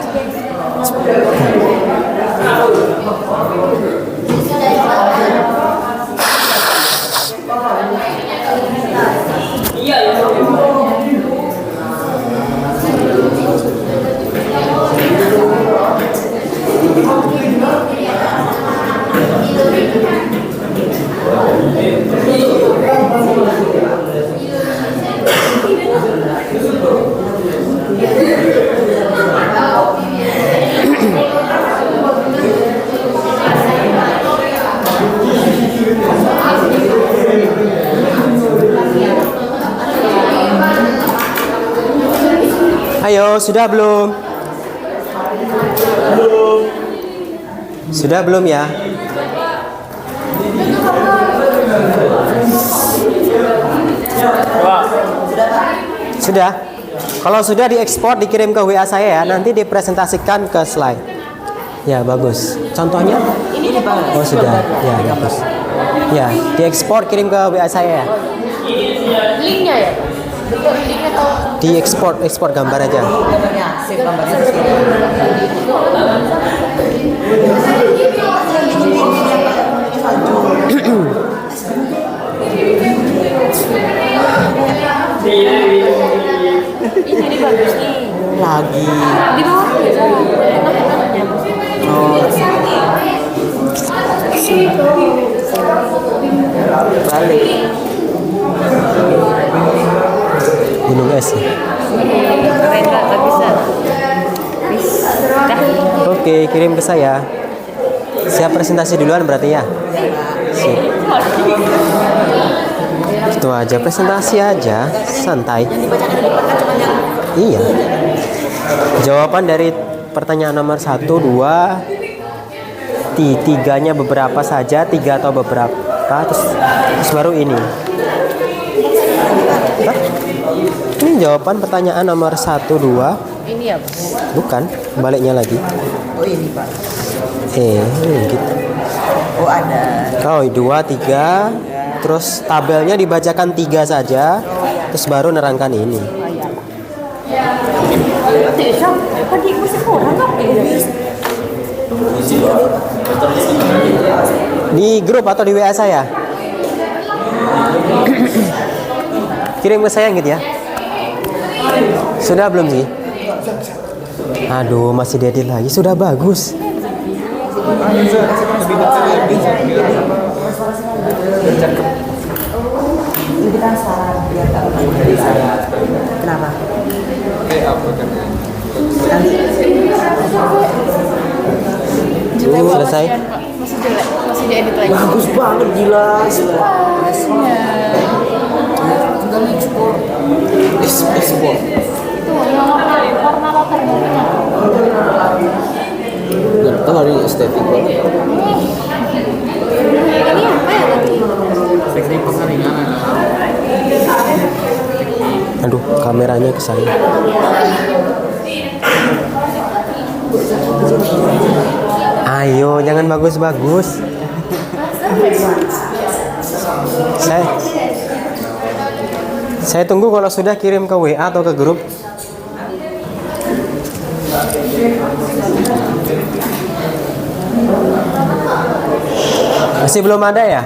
Ayo, sudah belum? Sudah belum ya? Sudah? Kalau sudah diekspor, dikirim ke WA saya ya, nanti dipresentasikan ke slide. Ya, bagus. Contohnya? Oh, sudah. Ya, bagus. Ya, diekspor, kirim ke WA saya ya. Linknya ya? Bentuk linknya atau Diekspor gambar aja. Gambarnya, save gambarnya. Ini jadi bagus nih. Lagi. Di bawah aja. Tengah-tengahnya. Oh, balik. Gunung es ya. Rendra tak bisa. Bisa. Oke, kirim ke saya. Siap presentasi duluan berarti ya? Siap. Itu aja, presentasi aja, santai. Iya. Jawaban dari pertanyaan nomor 1, 2, 3-nya beberapa saja, 3 atau beberapa, terus baru ini. Hah? Ini jawaban pertanyaan nomor 1, 2. Ini ya, Bos. Bukan, baliknya lagi. Oh ini Pak. Gitu. Oh ada. Oh, 2, 3. Terus tabelnya dibacakan 3 saja. Terus baru nerangkan ini. Di grup atau di WA saya? Kirim ke saya gitu ya. Sudah belum sih? Aduh, masih diedit lagi. Sudah bagus. Ini kan saran biar tak kenapa? Nanti Selesai. Masih jelek, masih diedit lagi. Bagus banget, gila. tinggal ekspor. Ekspor. Itu yang warna latarnya. Gak tahu hari estetik banget. Ini apa ya tadi? Teknik pengaringan. Aduh, kameranya ke saya. Ayo, jangan bagus-bagus. Saya tunggu kalau sudah kirim ke WA atau ke grup. Masih belum ada ya?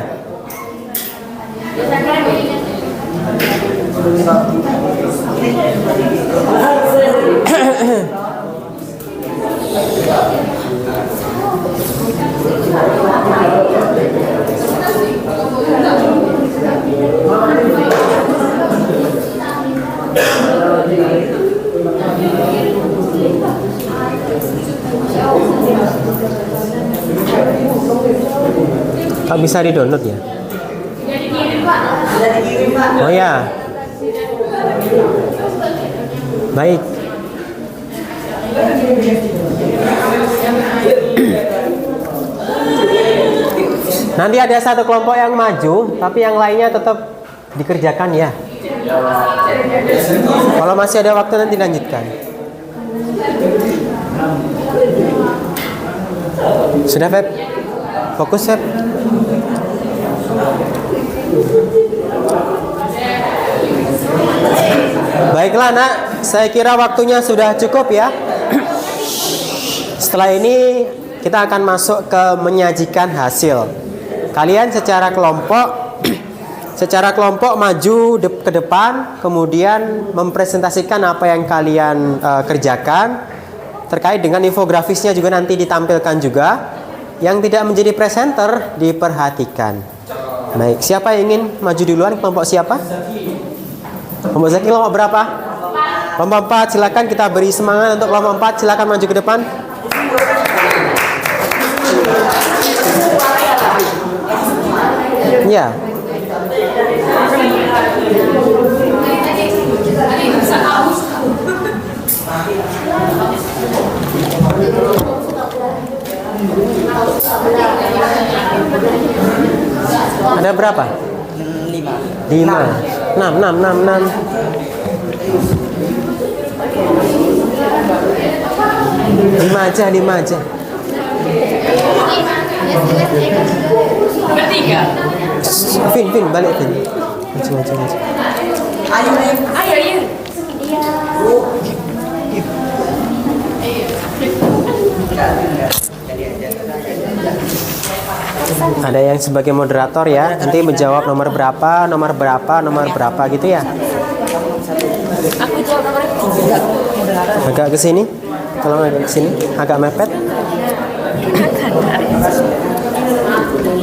Tak bisa di-download ya? Oh ya. Baik. Nanti ada satu kelompok yang maju, tapi yang lainnya tetap dikerjakan ya. Kalau masih ada waktu nanti lanjutkan. Sudah, Feb? Fokus, Feb? Baiklah, Nak. Saya kira waktunya sudah cukup ya. Setelah ini kita akan masuk ke menyajikan hasil. Kalian secara kelompok maju ke depan, kemudian mempresentasikan apa yang kalian kerjakan. Terkait dengan infografisnya juga nanti ditampilkan juga. Yang tidak menjadi presenter diperhatikan. Baik, siapa yang ingin maju duluan? Kelompok siapa? Kelompok Zaki, kelompok berapa? Kelompok 4, silakan kita beri semangat untuk kelompok 4. Silakan maju ke depan. Ya. Ada berapa? 5. 6 5 aja. Vin, balik Vin. Maju. Ayo. Ada yang sebagai moderator ya, nanti menjawab nomor berapa gitu ya. Aku jawab nomor 3. Agak ke sini. Kalau agak ke sini, agak mepet.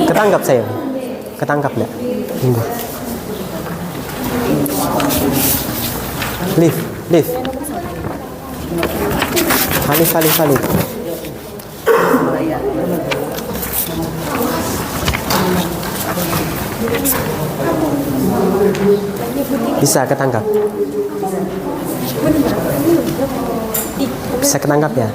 Ketangkap saya. Ketangkap enggak? Tunggu. Lift. Alif. Bisa ketangkap. Bisa ketangkap ya.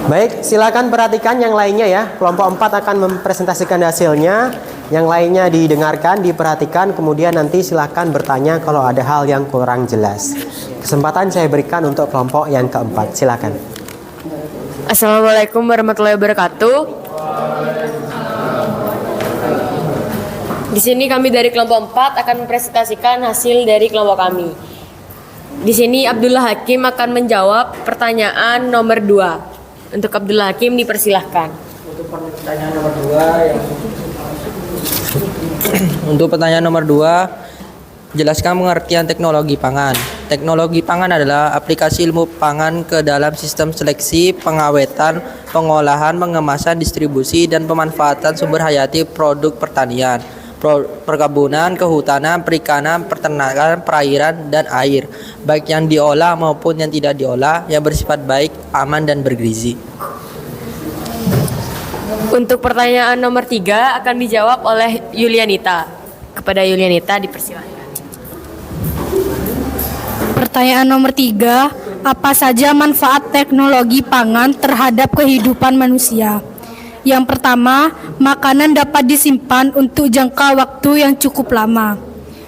Baik, silakan perhatikan yang lainnya ya. Kelompok 4 akan mempresentasikan hasilnya. Yang lainnya didengarkan, diperhatikan, kemudian nanti silakan bertanya kalau ada hal yang kurang jelas. Kesempatan saya berikan untuk kelompok yang keempat. Silakan. Assalamualaikum warahmatullahi wabarakatuh. Di sini kami dari kelompok 4 akan mempresentasikan hasil dari kelompok kami. Di sini Abdullah Hakim akan menjawab pertanyaan nomor 2. Untuk Abdullah Hakim dipersilahkan. Untuk pertanyaan nomor 2, jelaskan pengertian teknologi pangan. Teknologi pangan adalah aplikasi ilmu pangan ke dalam sistem seleksi, pengawetan, pengolahan, pengemasan, distribusi, dan pemanfaatan sumber hayati produk pertanian, perkebunan, kehutanan, perikanan, peternakan, perairan, dan air, baik yang diolah maupun yang tidak diolah, yang bersifat baik, aman, dan bergizi. Untuk pertanyaan nomor 3 akan dijawab oleh Yulianita. Kepada Yulianita dipersilahkan. Pertanyaan nomor 3, apa saja manfaat teknologi pangan terhadap kehidupan manusia? Yang pertama, makanan dapat disimpan untuk jangka waktu yang cukup lama.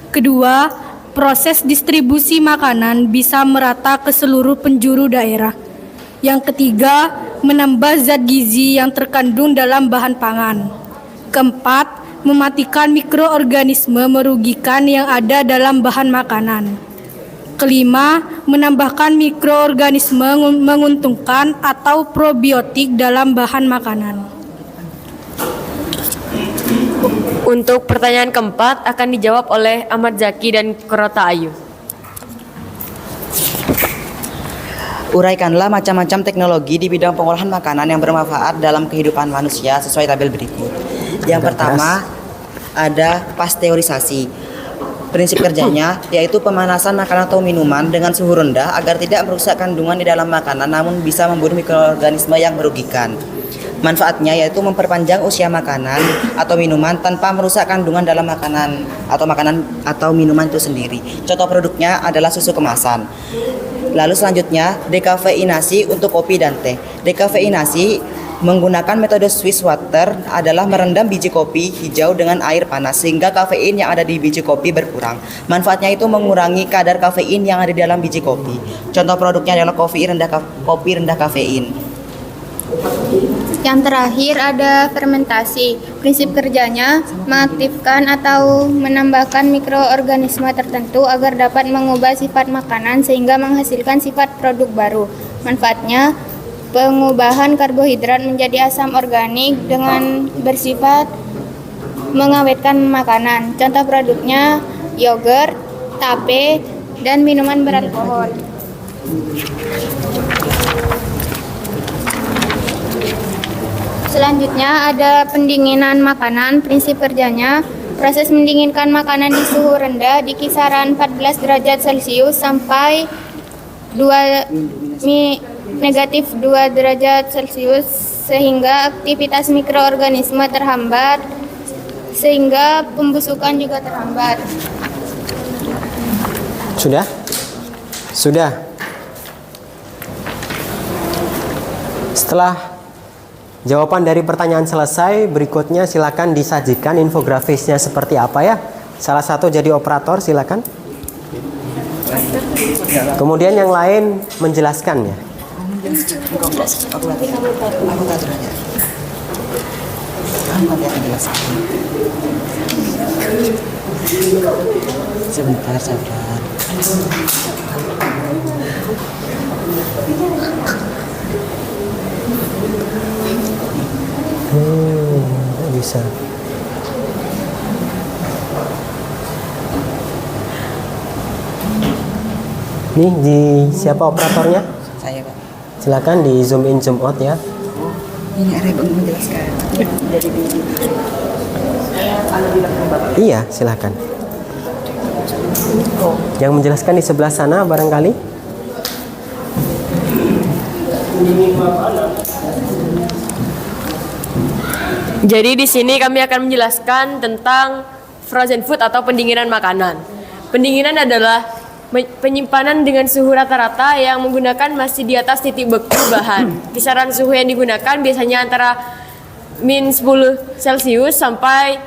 Kedua, proses distribusi makanan bisa merata ke seluruh penjuru daerah. Yang ketiga, menambah zat gizi yang terkandung dalam bahan pangan. Keempat, mematikan mikroorganisme merugikan yang ada dalam bahan makanan. Kelima, menambahkan mikroorganisme menguntungkan atau probiotik dalam bahan makanan. Untuk pertanyaan keempat akan dijawab oleh Ahmad Zaki dan Korota Ayu. Uraikanlah macam-macam teknologi di bidang pengolahan makanan yang bermanfaat dalam kehidupan manusia sesuai tabel berikut. Yang pertama ada pasteurisasi. Prinsip kerjanya yaitu pemanasan makanan atau minuman dengan suhu rendah agar tidak merusak kandungan di dalam makanan namun bisa membunuh mikroorganisme yang merugikan. Manfaatnya yaitu memperpanjang usia makanan atau minuman tanpa merusak kandungan dalam makanan atau minuman itu sendiri. Contoh produknya adalah susu kemasan. Lalu selanjutnya, dekafeinasi untuk kopi dan teh. Dekafeinasi menggunakan metode Swiss water adalah merendam biji kopi hijau dengan air panas sehingga kafein yang ada di biji kopi berkurang. Manfaatnya itu mengurangi kadar kafein yang ada di dalam biji kopi. Contoh produknya adalah kopi rendah kafein. Yang terakhir ada fermentasi. Prinsip kerjanya mengaktifkan atau menambahkan mikroorganisme tertentu agar dapat mengubah sifat makanan sehingga menghasilkan sifat produk baru. Manfaatnya pengubahan karbohidrat menjadi asam organik dengan bersifat mengawetkan makanan. Contoh produknya yogurt, tape, dan minuman beralkohol. Selanjutnya ada pendinginan makanan. Prinsip kerjanya proses mendinginkan makanan di suhu rendah di kisaran 14 derajat Celcius sampai negatif 2 derajat Celcius sehingga aktivitas mikroorganisme terhambat sehingga pembusukan juga terhambat. Sudah. Setelah jawaban dari pertanyaan selesai, berikutnya silakan disajikan infografisnya seperti apa ya. Salah satu jadi operator silakan. Kemudian yang lain menjelaskan ya. Sebentar sabar. Nggak bisa. Nih, siapa operatornya? Saya, Pak. Silakan di zoom in zoom out ya. Ini ada yang menjelaskan. Iya, silakan. Yang menjelaskan di sebelah sana barangkali. Jadi di sini kami akan menjelaskan tentang frozen food atau pendinginan makanan. Pendinginan adalah penyimpanan dengan suhu rata-rata yang menggunakan masih di atas titik beku bahan. Kisaran suhu yang digunakan biasanya antara min 10 Celcius sampai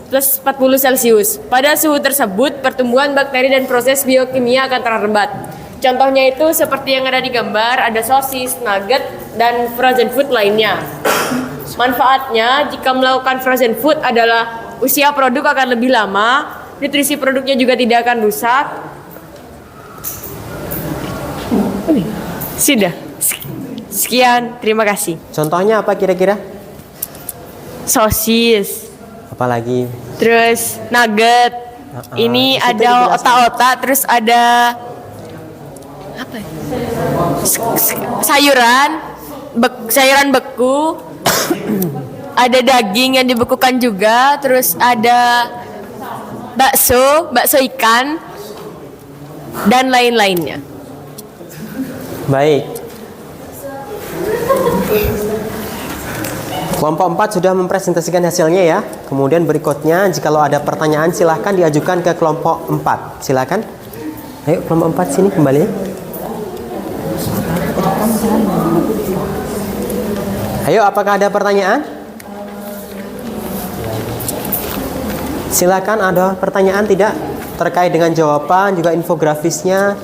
plus 40 Celcius. Pada suhu tersebut, pertumbuhan bakteri dan proses biokimia akan terhambat. Contohnya itu seperti yang ada di gambar, ada sosis, nugget, dan frozen food lainnya. Manfaatnya, jika melakukan frozen food adalah usia produk akan lebih lama, nutrisi produknya juga tidak akan rusak. Sudah. Sekian, terima kasih. Contohnya apa kira-kira? Sosis, Apalagi? terus nugget. Ini di situ ada dijelaskan. otak-otak, terus ada apa ya? Sayuran, sayuran beku. Ada daging yang dibekukan juga, terus ada bakso ikan, dan lain-lainnya. Baik. Kelompok 4 sudah mempresentasikan hasilnya ya. Kemudian berikutnya, jikalau ada pertanyaan silahkan diajukan ke kelompok 4. Silakan. Ayo kelompok 4 sini kembali. Ayo, apakah ada pertanyaan? Silakan, ada pertanyaan tidak terkait dengan jawaban juga infografisnya?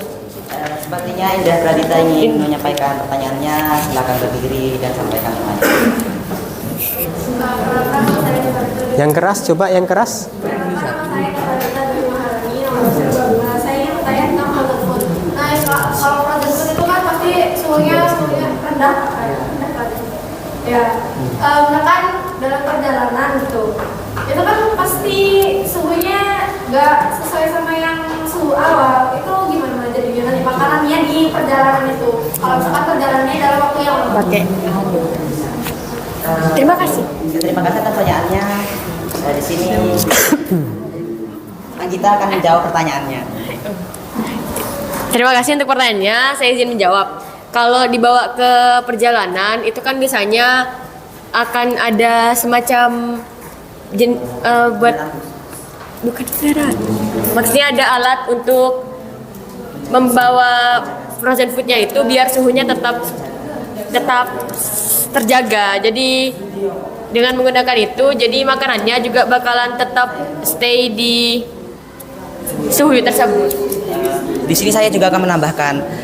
Sepertinya Indah Pradita ingin menyampaikan pertanyaannya. Silakan berdiri dan sampaikan pertanyaan. Yang keras, coba yang keras. Saya ingin bertanya tentang frozen food. Nah, kalau frozen food itu kan pasti suhunya rendah kan? Ya, misalkan dalam perjalanan gitu, itu kan pasti suhunya nggak sesuai sama yang suhu awal. Itu gimana jadinya nanti makanannya di perjalanan itu? Kalau misalkan perjalanannya dalam waktu yang lama. Pakai. Terima kasih. Terima kasih atas pertanyaannya. Di sini kita akan menjawab pertanyaannya. Terima kasih untuk pertanyaannya. Saya izin menjawab. Kalau dibawa ke perjalanan itu kan biasanya akan ada semacam buat bukan kendaraan. Maksudnya ada alat untuk membawa frozen foodnya itu biar suhunya tetap terjaga. Jadi dengan menggunakan itu, jadi makanannya juga bakalan tetap stay di suhu tersebut. Di sini saya juga akan menambahkan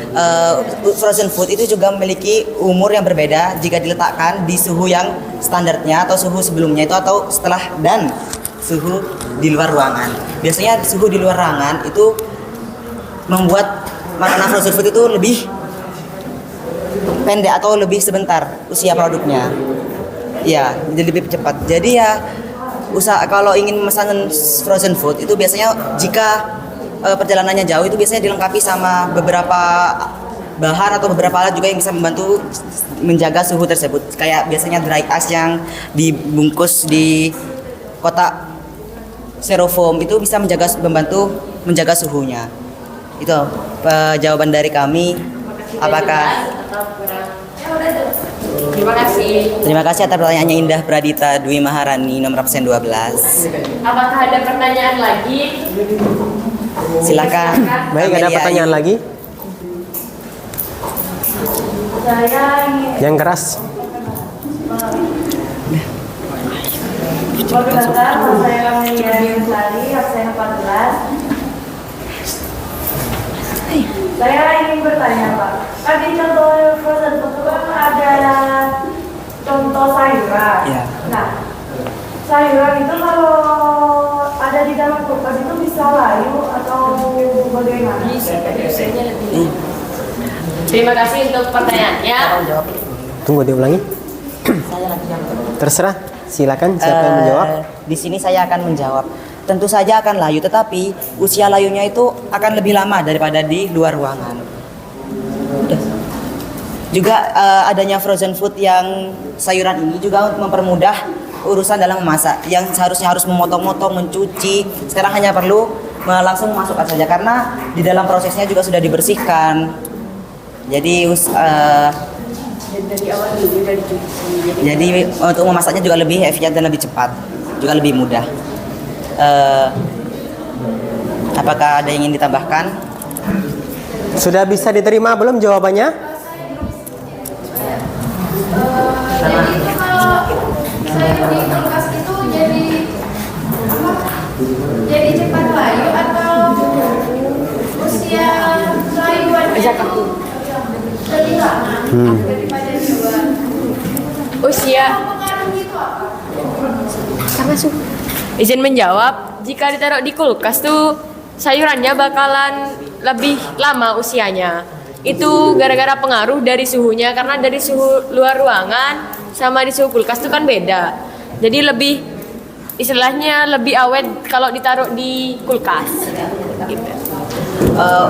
frozen food itu juga memiliki umur yang berbeda jika diletakkan di suhu yang standarnya atau suhu sebelumnya itu atau setelah dan suhu di luar ruangan. Biasanya suhu di luar ruangan itu membuat makanan frozen food itu lebih pendek atau lebih sebentar usia produknya. Ya, jadi lebih cepat. Jadi ya kalau ingin memesan frozen food itu biasanya jika perjalanannya jauh itu biasanya dilengkapi sama beberapa bahan atau beberapa alat juga yang bisa membantu menjaga suhu tersebut. Kayak biasanya dry ice yang dibungkus di kotak styrofoam itu bisa membantu menjaga suhunya. Itu jawaban dari kami. Apakah? Terima kasih. Terima kasih atas pertanyaannya Indah Pradita Dwi Maharani nomor absen 12. Apakah ada pertanyaan lagi? Silakan. Baik, ada pertanyaan lagi? Saya ingin Yang keras. perkenalkan, saya Amelia Sari, absen 14. Saya ingin bertanya, Pak. Kan di contoh frozen food itu kan ada contoh sayuran. Ya. Nah, sayuran itu kalau ada di dalam kulkas itu bisa layu atau bagaimana? Biasanya lebih. Terima kasih untuk pertanyaannya. Tunggu diulangi. Terserah. Silakan siapa yang menjawab. Di sini saya akan menjawab. Tentu saja akan layu, tetapi usia layunya itu akan lebih lama daripada di luar ruangan. Udah. Juga adanya frozen food yang sayuran ini juga untuk mempermudah urusan dalam memasak. Yang seharusnya harus memotong-motong, mencuci, sekarang hanya perlu langsung masukkan saja karena di dalam prosesnya juga sudah dibersihkan. Jadi jadi untuk memasaknya juga lebih efisien dan lebih cepat, juga lebih mudah. Apakah ada yang ingin ditambahkan? Sudah bisa diterima belum jawabannya? Jadi itu kalau sayur di kulkas itu jadi apa? Jadi cepat layu atau usia layuannya itu lebih lama daripada di luar? Usia. Pengaruh itu apa? Sama suhu. Izin menjawab, jika ditaruh di kulkas tuh sayurannya bakalan lebih lama usianya. Itu gara-gara pengaruh dari suhunya, karena dari suhu luar ruangan sama di suhu kulkas itu kan beda. Jadi lebih istilahnya lebih awet kalau ditaruh di kulkas. Gitu.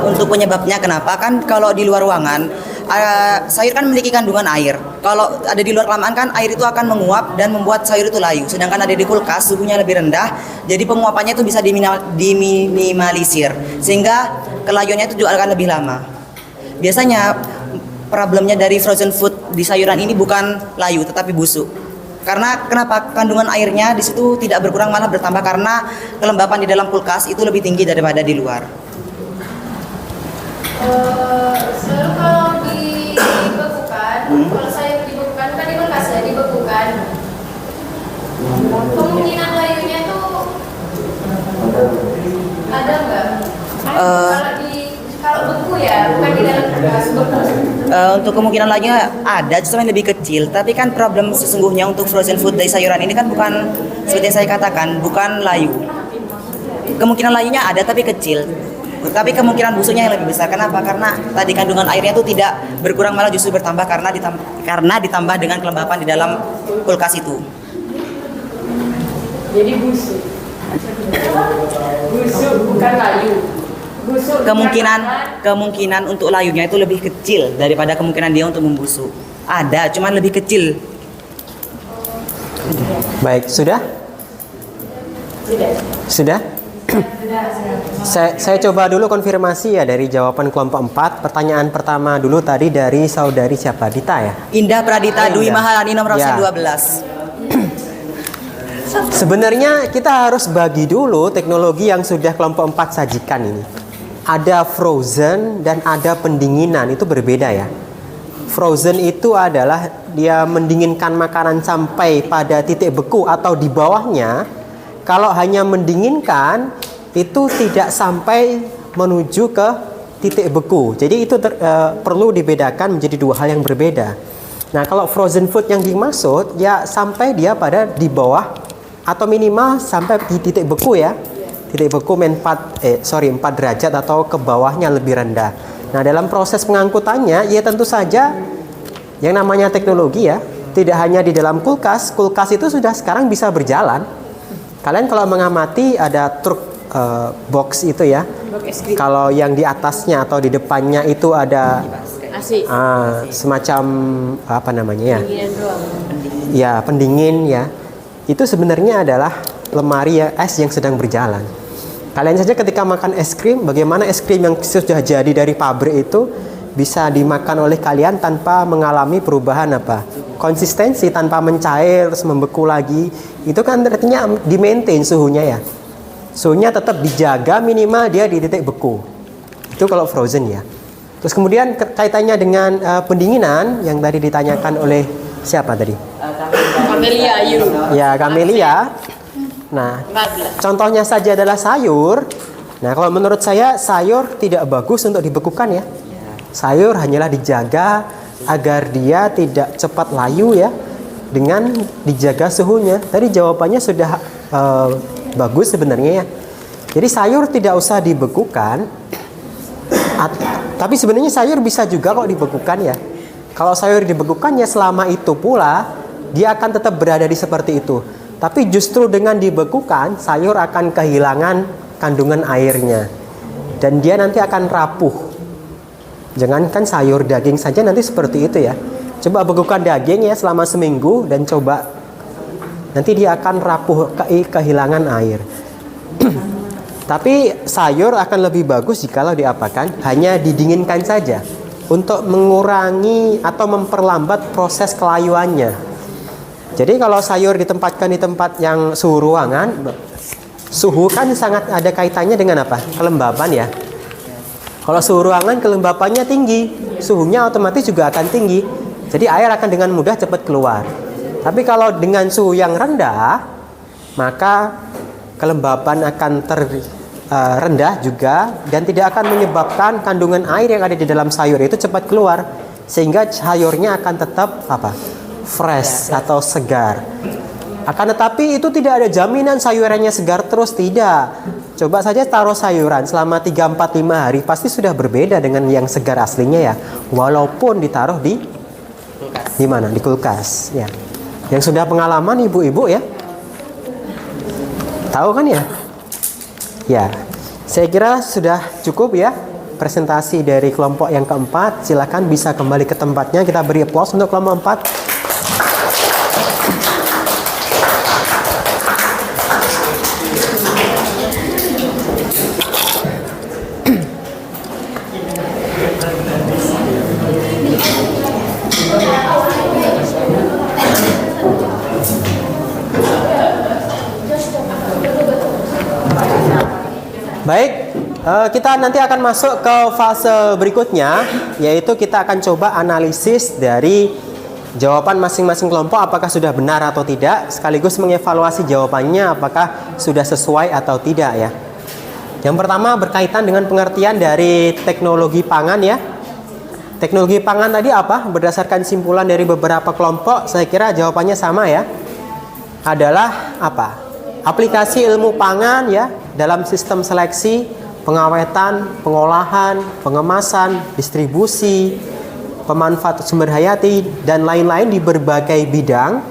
Untuk penyebabnya kenapa kan kalau di luar ruangan sayur kan memiliki kandungan air. Kalau ada di luar kelamaan kan air itu akan menguap dan membuat sayur itu layu. Sedangkan ada di kulkas suhunya lebih rendah, jadi penguapannya itu bisa diminimalisir sehingga kelayuannya itu juga akan lebih lama. Biasanya problemnya dari frozen food di sayuran ini bukan layu tetapi busuk. Karena kenapa? Kandungan airnya di situ tidak berkurang malah bertambah karena kelembapan di dalam kulkas itu lebih tinggi daripada di luar. Selalu kalau dibekukan, kalau sayur dibekukan kan di kulkas ya dibekukan. Kemungkinan layunya tuh ada nggak? Kalau beku ya, bukan di dalam kulkas beku. Untuk kemungkinan lainnya ada, cuma lebih kecil. Tapi kan problem sesungguhnya untuk frozen food dari sayuran ini kan bukan seperti yang saya katakan, bukan layu. Kemungkinan layunya ada tapi kecil. Tapi kemungkinan busuknya yang lebih besar. Kenapa? Karena tadi kandungan airnya itu tidak berkurang malah justru bertambah karena ditambah dengan kelembapan di dalam kulkas itu. Jadi busuk. Busuk bukan layu. Busuk Kemungkinan untuk layunya itu lebih kecil daripada kemungkinan dia untuk membusuk. Ada, cuman lebih kecil. Baik, sudah? Sudah? Saya coba dulu konfirmasi ya dari jawaban kelompok 4. Pertanyaan pertama dulu tadi dari saudari siapa? Dita ya? Indah Pradita Dwi Maharani nomor absen Ya. 12. Sebenarnya kita harus bagi dulu teknologi yang sudah kelompok 4 sajikan ini. Ada frozen dan ada pendinginan, itu berbeda ya. Frozen itu adalah dia mendinginkan makanan sampai pada titik beku atau di bawahnya. Kalau hanya mendinginkan itu tidak sampai menuju ke titik beku. Jadi itu perlu dibedakan menjadi dua hal yang berbeda. Nah, kalau frozen food yang dimaksud ya sampai dia pada di bawah atau minimal sampai di titik beku ya. Titik beku 4 derajat atau ke bawahnya lebih rendah. Nah, dalam proses pengangkutannya ya tentu saja yang namanya teknologi ya, tidak hanya di dalam kulkas. Kulkas itu sudah sekarang bisa berjalan. Kalian kalau mengamati ada truk box itu ya. Kalau yang di atasnya atau di depannya itu ada semacam apa namanya ya? Ya, pendingin ya. Itu sebenarnya adalah lemari ya, es yang sedang berjalan. Kalian saja ketika makan es krim, bagaimana es krim yang sudah jadi dari pabrik itu bisa dimakan oleh kalian tanpa mengalami perubahan apa? Konsistensi, tanpa mencair terus membeku lagi. Itu kan artinya di-maintain suhunya ya. Suhunya tetap dijaga minimal dia di titik beku. Itu kalau frozen ya. Terus kemudian kaitannya dengan pendinginan yang tadi ditanyakan oleh siapa tadi? Kamelia Ayu. Ya, Kamelia. Nah, contohnya saja adalah sayur. Nah, kalau menurut saya sayur tidak bagus untuk dibekukan ya. Sayur hanyalah dijaga agar dia tidak cepat layu ya, dengan dijaga suhunya. Tadi jawabannya sudah bagus sebenarnya ya. Jadi sayur tidak usah dibekukan. Tapi sebenarnya sayur bisa juga kok dibekukan ya. Kalau sayur dibekukan ya selama itu pula dia akan tetap berada di seperti itu. Tapi justru dengan dibekukan sayur akan kehilangan kandungan airnya dan dia nanti akan rapuh. Jangankan sayur, daging saja nanti seperti itu ya. Coba bekukan daging ya selama seminggu dan coba nanti dia akan rapuh, kehilangan air. Tapi sayur akan lebih bagus jikalau diapakan? Hanya didinginkan saja untuk mengurangi atau memperlambat proses kelayuannya. Jadi kalau sayur ditempatkan di tempat yang suhu ruangan, suhu kan sangat ada kaitannya dengan apa? Kelembapan ya. Kalau suhu ruangan kelembapannya tinggi, suhunya otomatis juga akan tinggi. Jadi air akan dengan mudah cepat keluar. Tapi kalau dengan suhu yang rendah, maka kelembapan akan rendah juga dan tidak akan menyebabkan kandungan air yang ada di dalam sayur itu cepat keluar, sehingga sayurnya akan tetap fresh atau segar. Akan tetapi itu tidak ada jaminan sayurannya segar terus, tidak. Coba saja taruh sayuran selama 3, 4, 5 hari pasti sudah berbeda dengan yang segar aslinya ya, walaupun ditaruh di mana? Di kulkas ya. Yang sudah pengalaman ibu-ibu ya, tahu kan ya? Ya, saya kira sudah cukup ya presentasi dari kelompok yang keempat. Silakan bisa kembali ke tempatnya. Kita beri aplaus untuk kelompok 4. Baik, kita nanti akan masuk ke fase berikutnya, yaitu kita akan coba analisis dari jawaban masing-masing kelompok apakah sudah benar atau tidak, sekaligus mengevaluasi jawabannya apakah sudah sesuai atau tidak ya. Yang pertama berkaitan dengan pengertian dari teknologi pangan ya. Teknologi pangan tadi apa? Berdasarkan simpulan dari beberapa kelompok, saya kira jawabannya sama ya. Adalah apa? Aplikasi ilmu pangan ya dalam sistem seleksi, pengawetan, pengolahan, pengemasan, distribusi, pemanfaatan sumber hayati dan lain-lain di berbagai bidang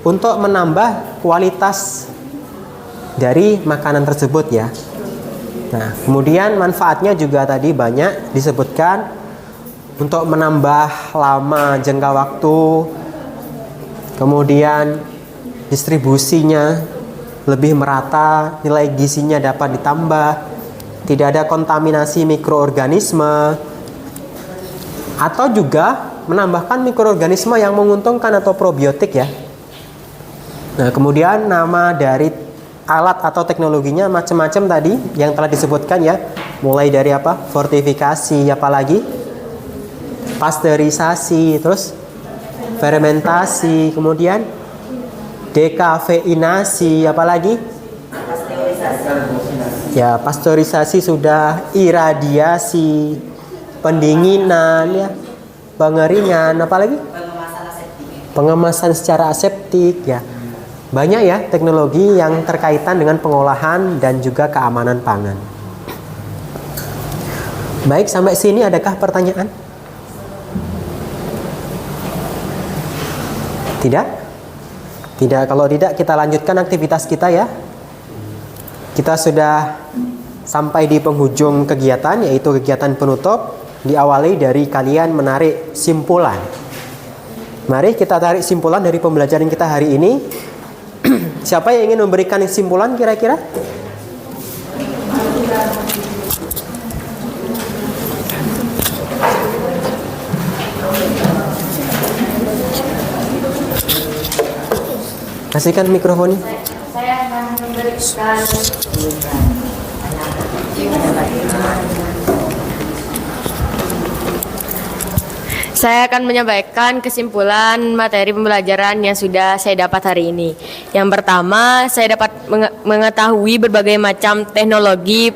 untuk menambah kualitas dari makanan tersebut ya. Nah, kemudian manfaatnya juga tadi banyak disebutkan untuk menambah lama jangka waktu, kemudian distribusinya lebih merata, nilai gizinya dapat ditambah, tidak ada kontaminasi mikroorganisme, atau juga menambahkan mikroorganisme yang menguntungkan atau probiotik ya. Nah, kemudian nama dari alat atau teknologinya macam-macam tadi yang telah disebutkan ya, mulai dari apa? Fortifikasi, apalagi pasteurisasi, terus fermentasi, kemudian dekafeinasi, apalagi? Ya, pasteurisasi sudah, iradiasi, pendinginan ya, pengeringan, apalagi? Pengemasan secara aseptik ya. Banyak ya teknologi yang terkaitan dengan pengolahan dan juga keamanan pangan. Baik, sampai sini adakah pertanyaan? Tidak? Tidak, kalau tidak kita lanjutkan aktivitas kita ya. Kita sudah sampai di penghujung kegiatan, yaitu kegiatan penutup. Diawali dari kalian menarik simpulan. Mari kita tarik simpulan dari pembelajaran kita hari ini. Siapa yang ingin memberikan simpulan kira-kira? Kasihkan mikrofonnya. Saya akan memberikan Saya akan menyampaikan kesimpulan materi pembelajaran yang sudah saya dapat hari ini. Yang pertama, saya dapat mengetahui berbagai macam teknologi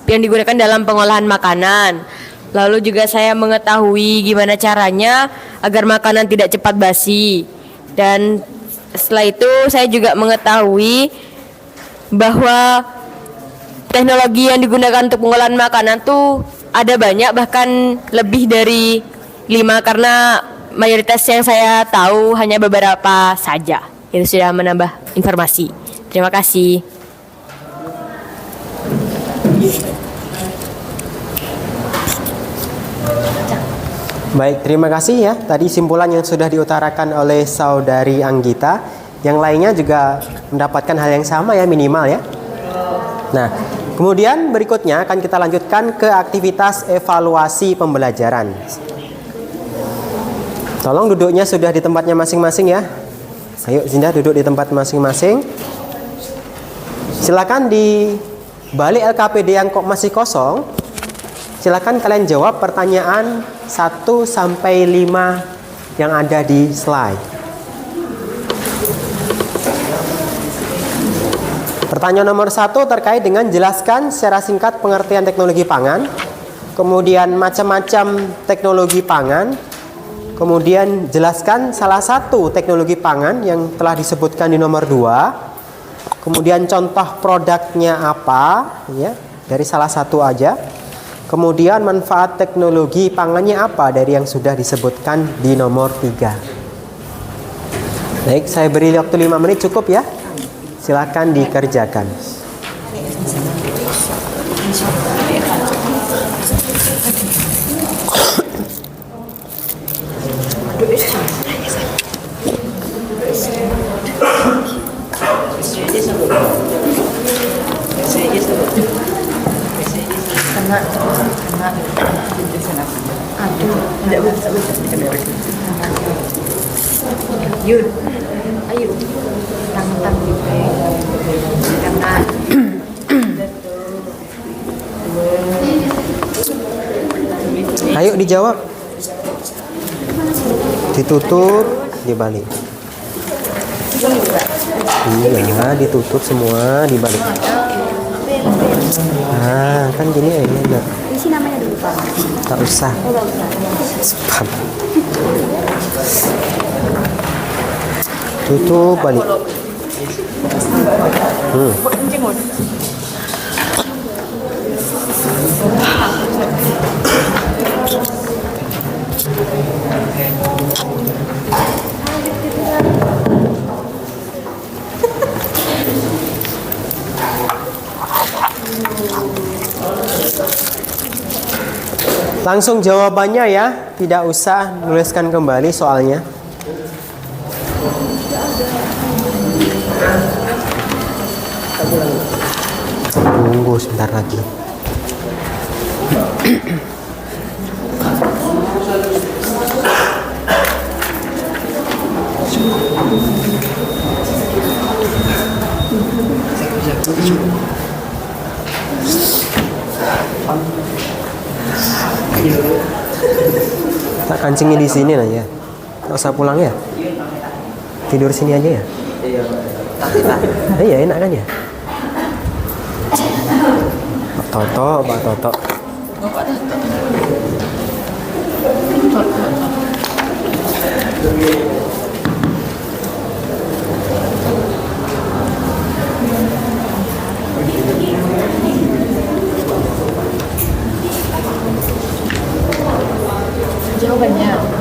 yang digunakan dalam pengolahan makanan. Lalu juga saya mengetahui gimana caranya agar makanan tidak cepat basi. Dan setelah itu saya juga mengetahui bahwa teknologi yang digunakan untuk pengolahan makanan tuh ada banyak, bahkan lebih dari 5, karena mayoritas yang saya tahu hanya beberapa saja. Itu sudah menambah informasi. Terima kasih. Baik, terima kasih ya. Tadi simpulan yang sudah diutarakan oleh saudari Anggita. Yang lainnya juga mendapatkan hal yang sama ya, minimal ya. Nah, kemudian berikutnya akan kita lanjutkan ke aktivitas evaluasi pembelajaran. Tolong duduknya sudah di tempatnya masing-masing ya. Ayo Zinda duduk di tempat masing-masing. Silakan di balik LKPD yang kok masih kosong. Silakan kalian jawab pertanyaan 1 sampai 5 yang ada di slide. Pertanyaan nomor 1 terkait dengan jelaskan secara singkat pengertian teknologi pangan, kemudian macam-macam teknologi pangan, kemudian jelaskan salah satu teknologi pangan yang telah disebutkan di nomor 2, kemudian contoh produknya apa, ya, dari salah satu aja, kemudian manfaat teknologi pangannya apa dari yang sudah disebutkan di nomor 3. Baik, saya beri waktu 5 menit cukup ya. Silakan dikerjakan. Yun, ayo, tangan karena ayo dijawab. Ditutup, dibalik. Iya, ditutup semua, dibalik. Nah, kan gini ya, enggak. isi namanya dulu Pak. Tak usah. Spam. Tutup balik. Langsung jawabannya ya, tidak usah nuliskan kembali soalnya. Tunggu sebentar lagi. Tak kancingnya di sini aja. Tak usah pulang ya. Tidur sini aja ya. Iya enak kan ya. Pak Toto.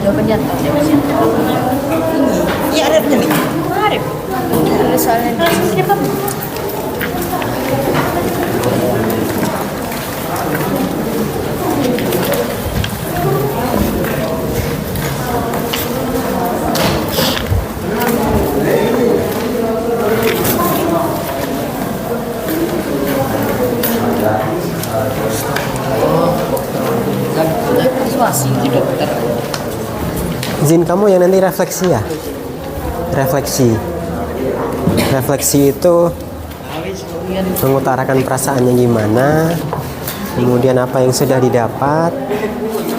Jawabannya Iya ada nih. ada soalnya Izin kamu yang nanti refleksi ya. Refleksi itu mengutarakan perasaannya gimana, kemudian apa yang sudah didapat,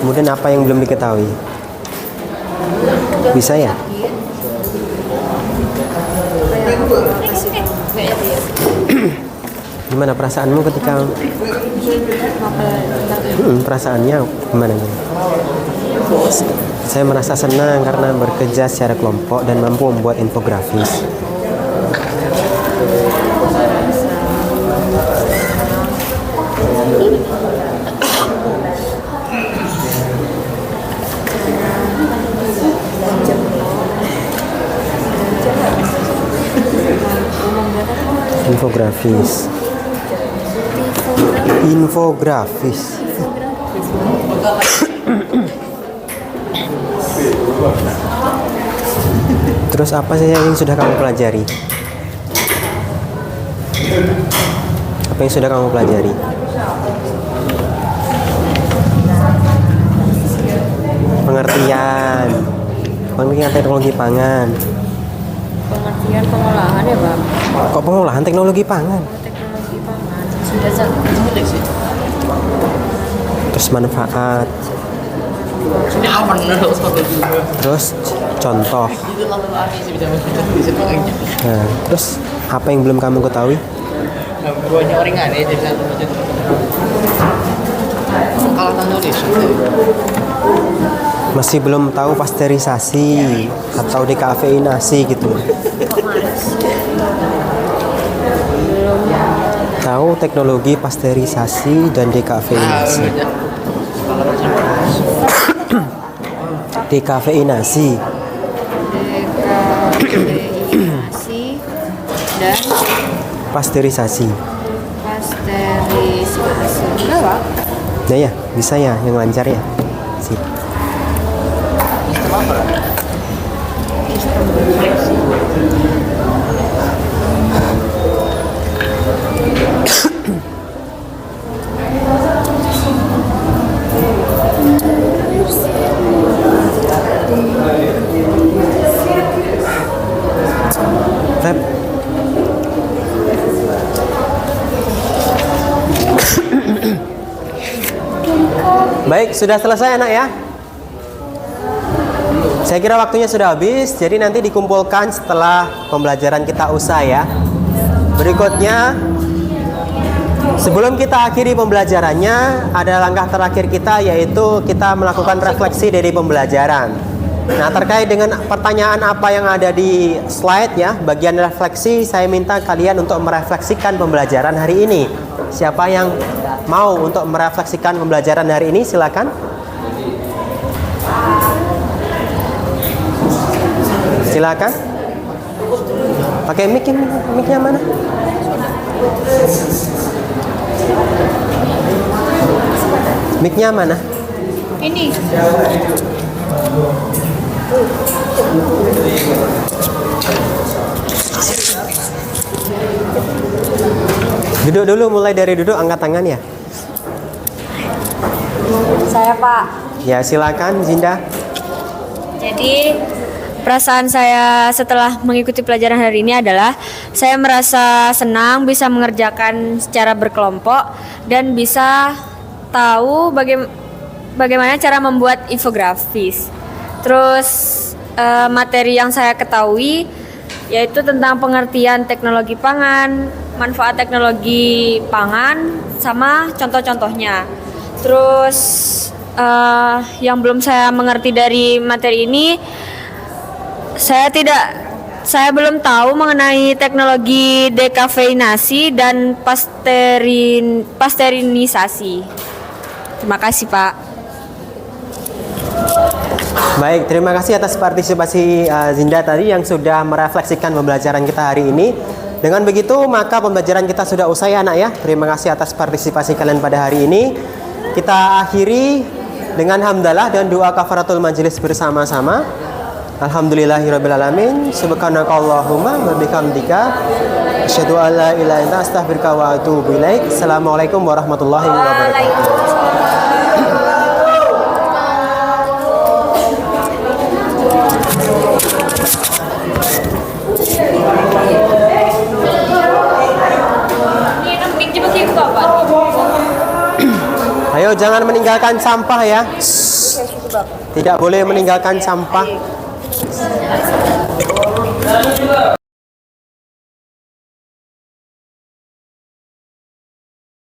kemudian apa yang belum diketahui. Bisa ya? Gimana perasaanmu ketika perasaannya gimana? Saya merasa senang karena bekerja secara kelompok dan mampu membuat infografis. Infografis. Terus apa sih yang sudah kamu pelajari? Apa yang sudah kamu pelajari? Pengertian teknologi pangan. Pengertian pengolahan ya, Bang. Kok pengolahan teknologi pangan? Teknologi pangan. Sudah Terus manfaat. Terus contoh. Nah, terus apa yang belum kamu ketahui? Banyak orang nggak nih jadi satu aja. Kalau nulis. Masih belum tahu pasteurisasi atau dekafeinasi gitu. Tahu teknologi pasteurisasi dan dekafeinasi. Dekafeinasi. Dekafeinasi dan Pasteurisasi. pasteurisasi. Kenapa? Ya, bisa ya, yang lancar ya. Sip. Rep. Baik, sudah selesai anak ya. Saya kira waktunya sudah habis, jadi nanti dikumpulkan setelah pembelajaran kita usai ya. Berikutnya, sebelum kita akhiri pembelajarannya, ada langkah terakhir kita, yaitu kita melakukan refleksi dari pembelajaran. Nah, terkait dengan pertanyaan apa yang ada di slide ya, bagian refleksi, saya minta kalian untuk merefleksikan pembelajaran hari ini. Siapa yang mau untuk merefleksikan pembelajaran hari ini, silakan. Silakan. Pakai mic-nya mana? Mic-nya mana? Ini. Duduk dulu, mulai dari duduk, angkat tangan ya. Saya, Pak. Ya, silakan Zinda. Jadi perasaan saya setelah mengikuti pelajaran hari ini adalah saya merasa senang bisa mengerjakan secara berkelompok dan bisa tahu bagaimana cara membuat infografis. Terus materi yang saya ketahui yaitu tentang pengertian teknologi pangan, manfaat teknologi pangan, sama contoh-contohnya. Terus yang belum saya mengerti dari materi ini, saya belum tahu mengenai teknologi dekafeinasi dan pasteurisasi. Terima kasih, Pak. Baik, terima kasih atas partisipasi Zinda tadi yang sudah merefleksikan pembelajaran kita hari ini. Dengan begitu, maka pembelajaran kita sudah usai anak ya. Terima kasih atas partisipasi kalian pada hari ini. Kita akhiri dengan hamdalah dan doa kafaratul majelis bersama-sama. Alhamdulillahirrabbilalamin. Subhanakallahumma wa bihamdika asyhadu an la ilaha illa anta astaghfiruka wa atubu ilaik. Assalamualaikum warahmatullahi wabarakatuh. Ayo jangan meninggalkan sampah ya. Tidak boleh meninggalkan sampah.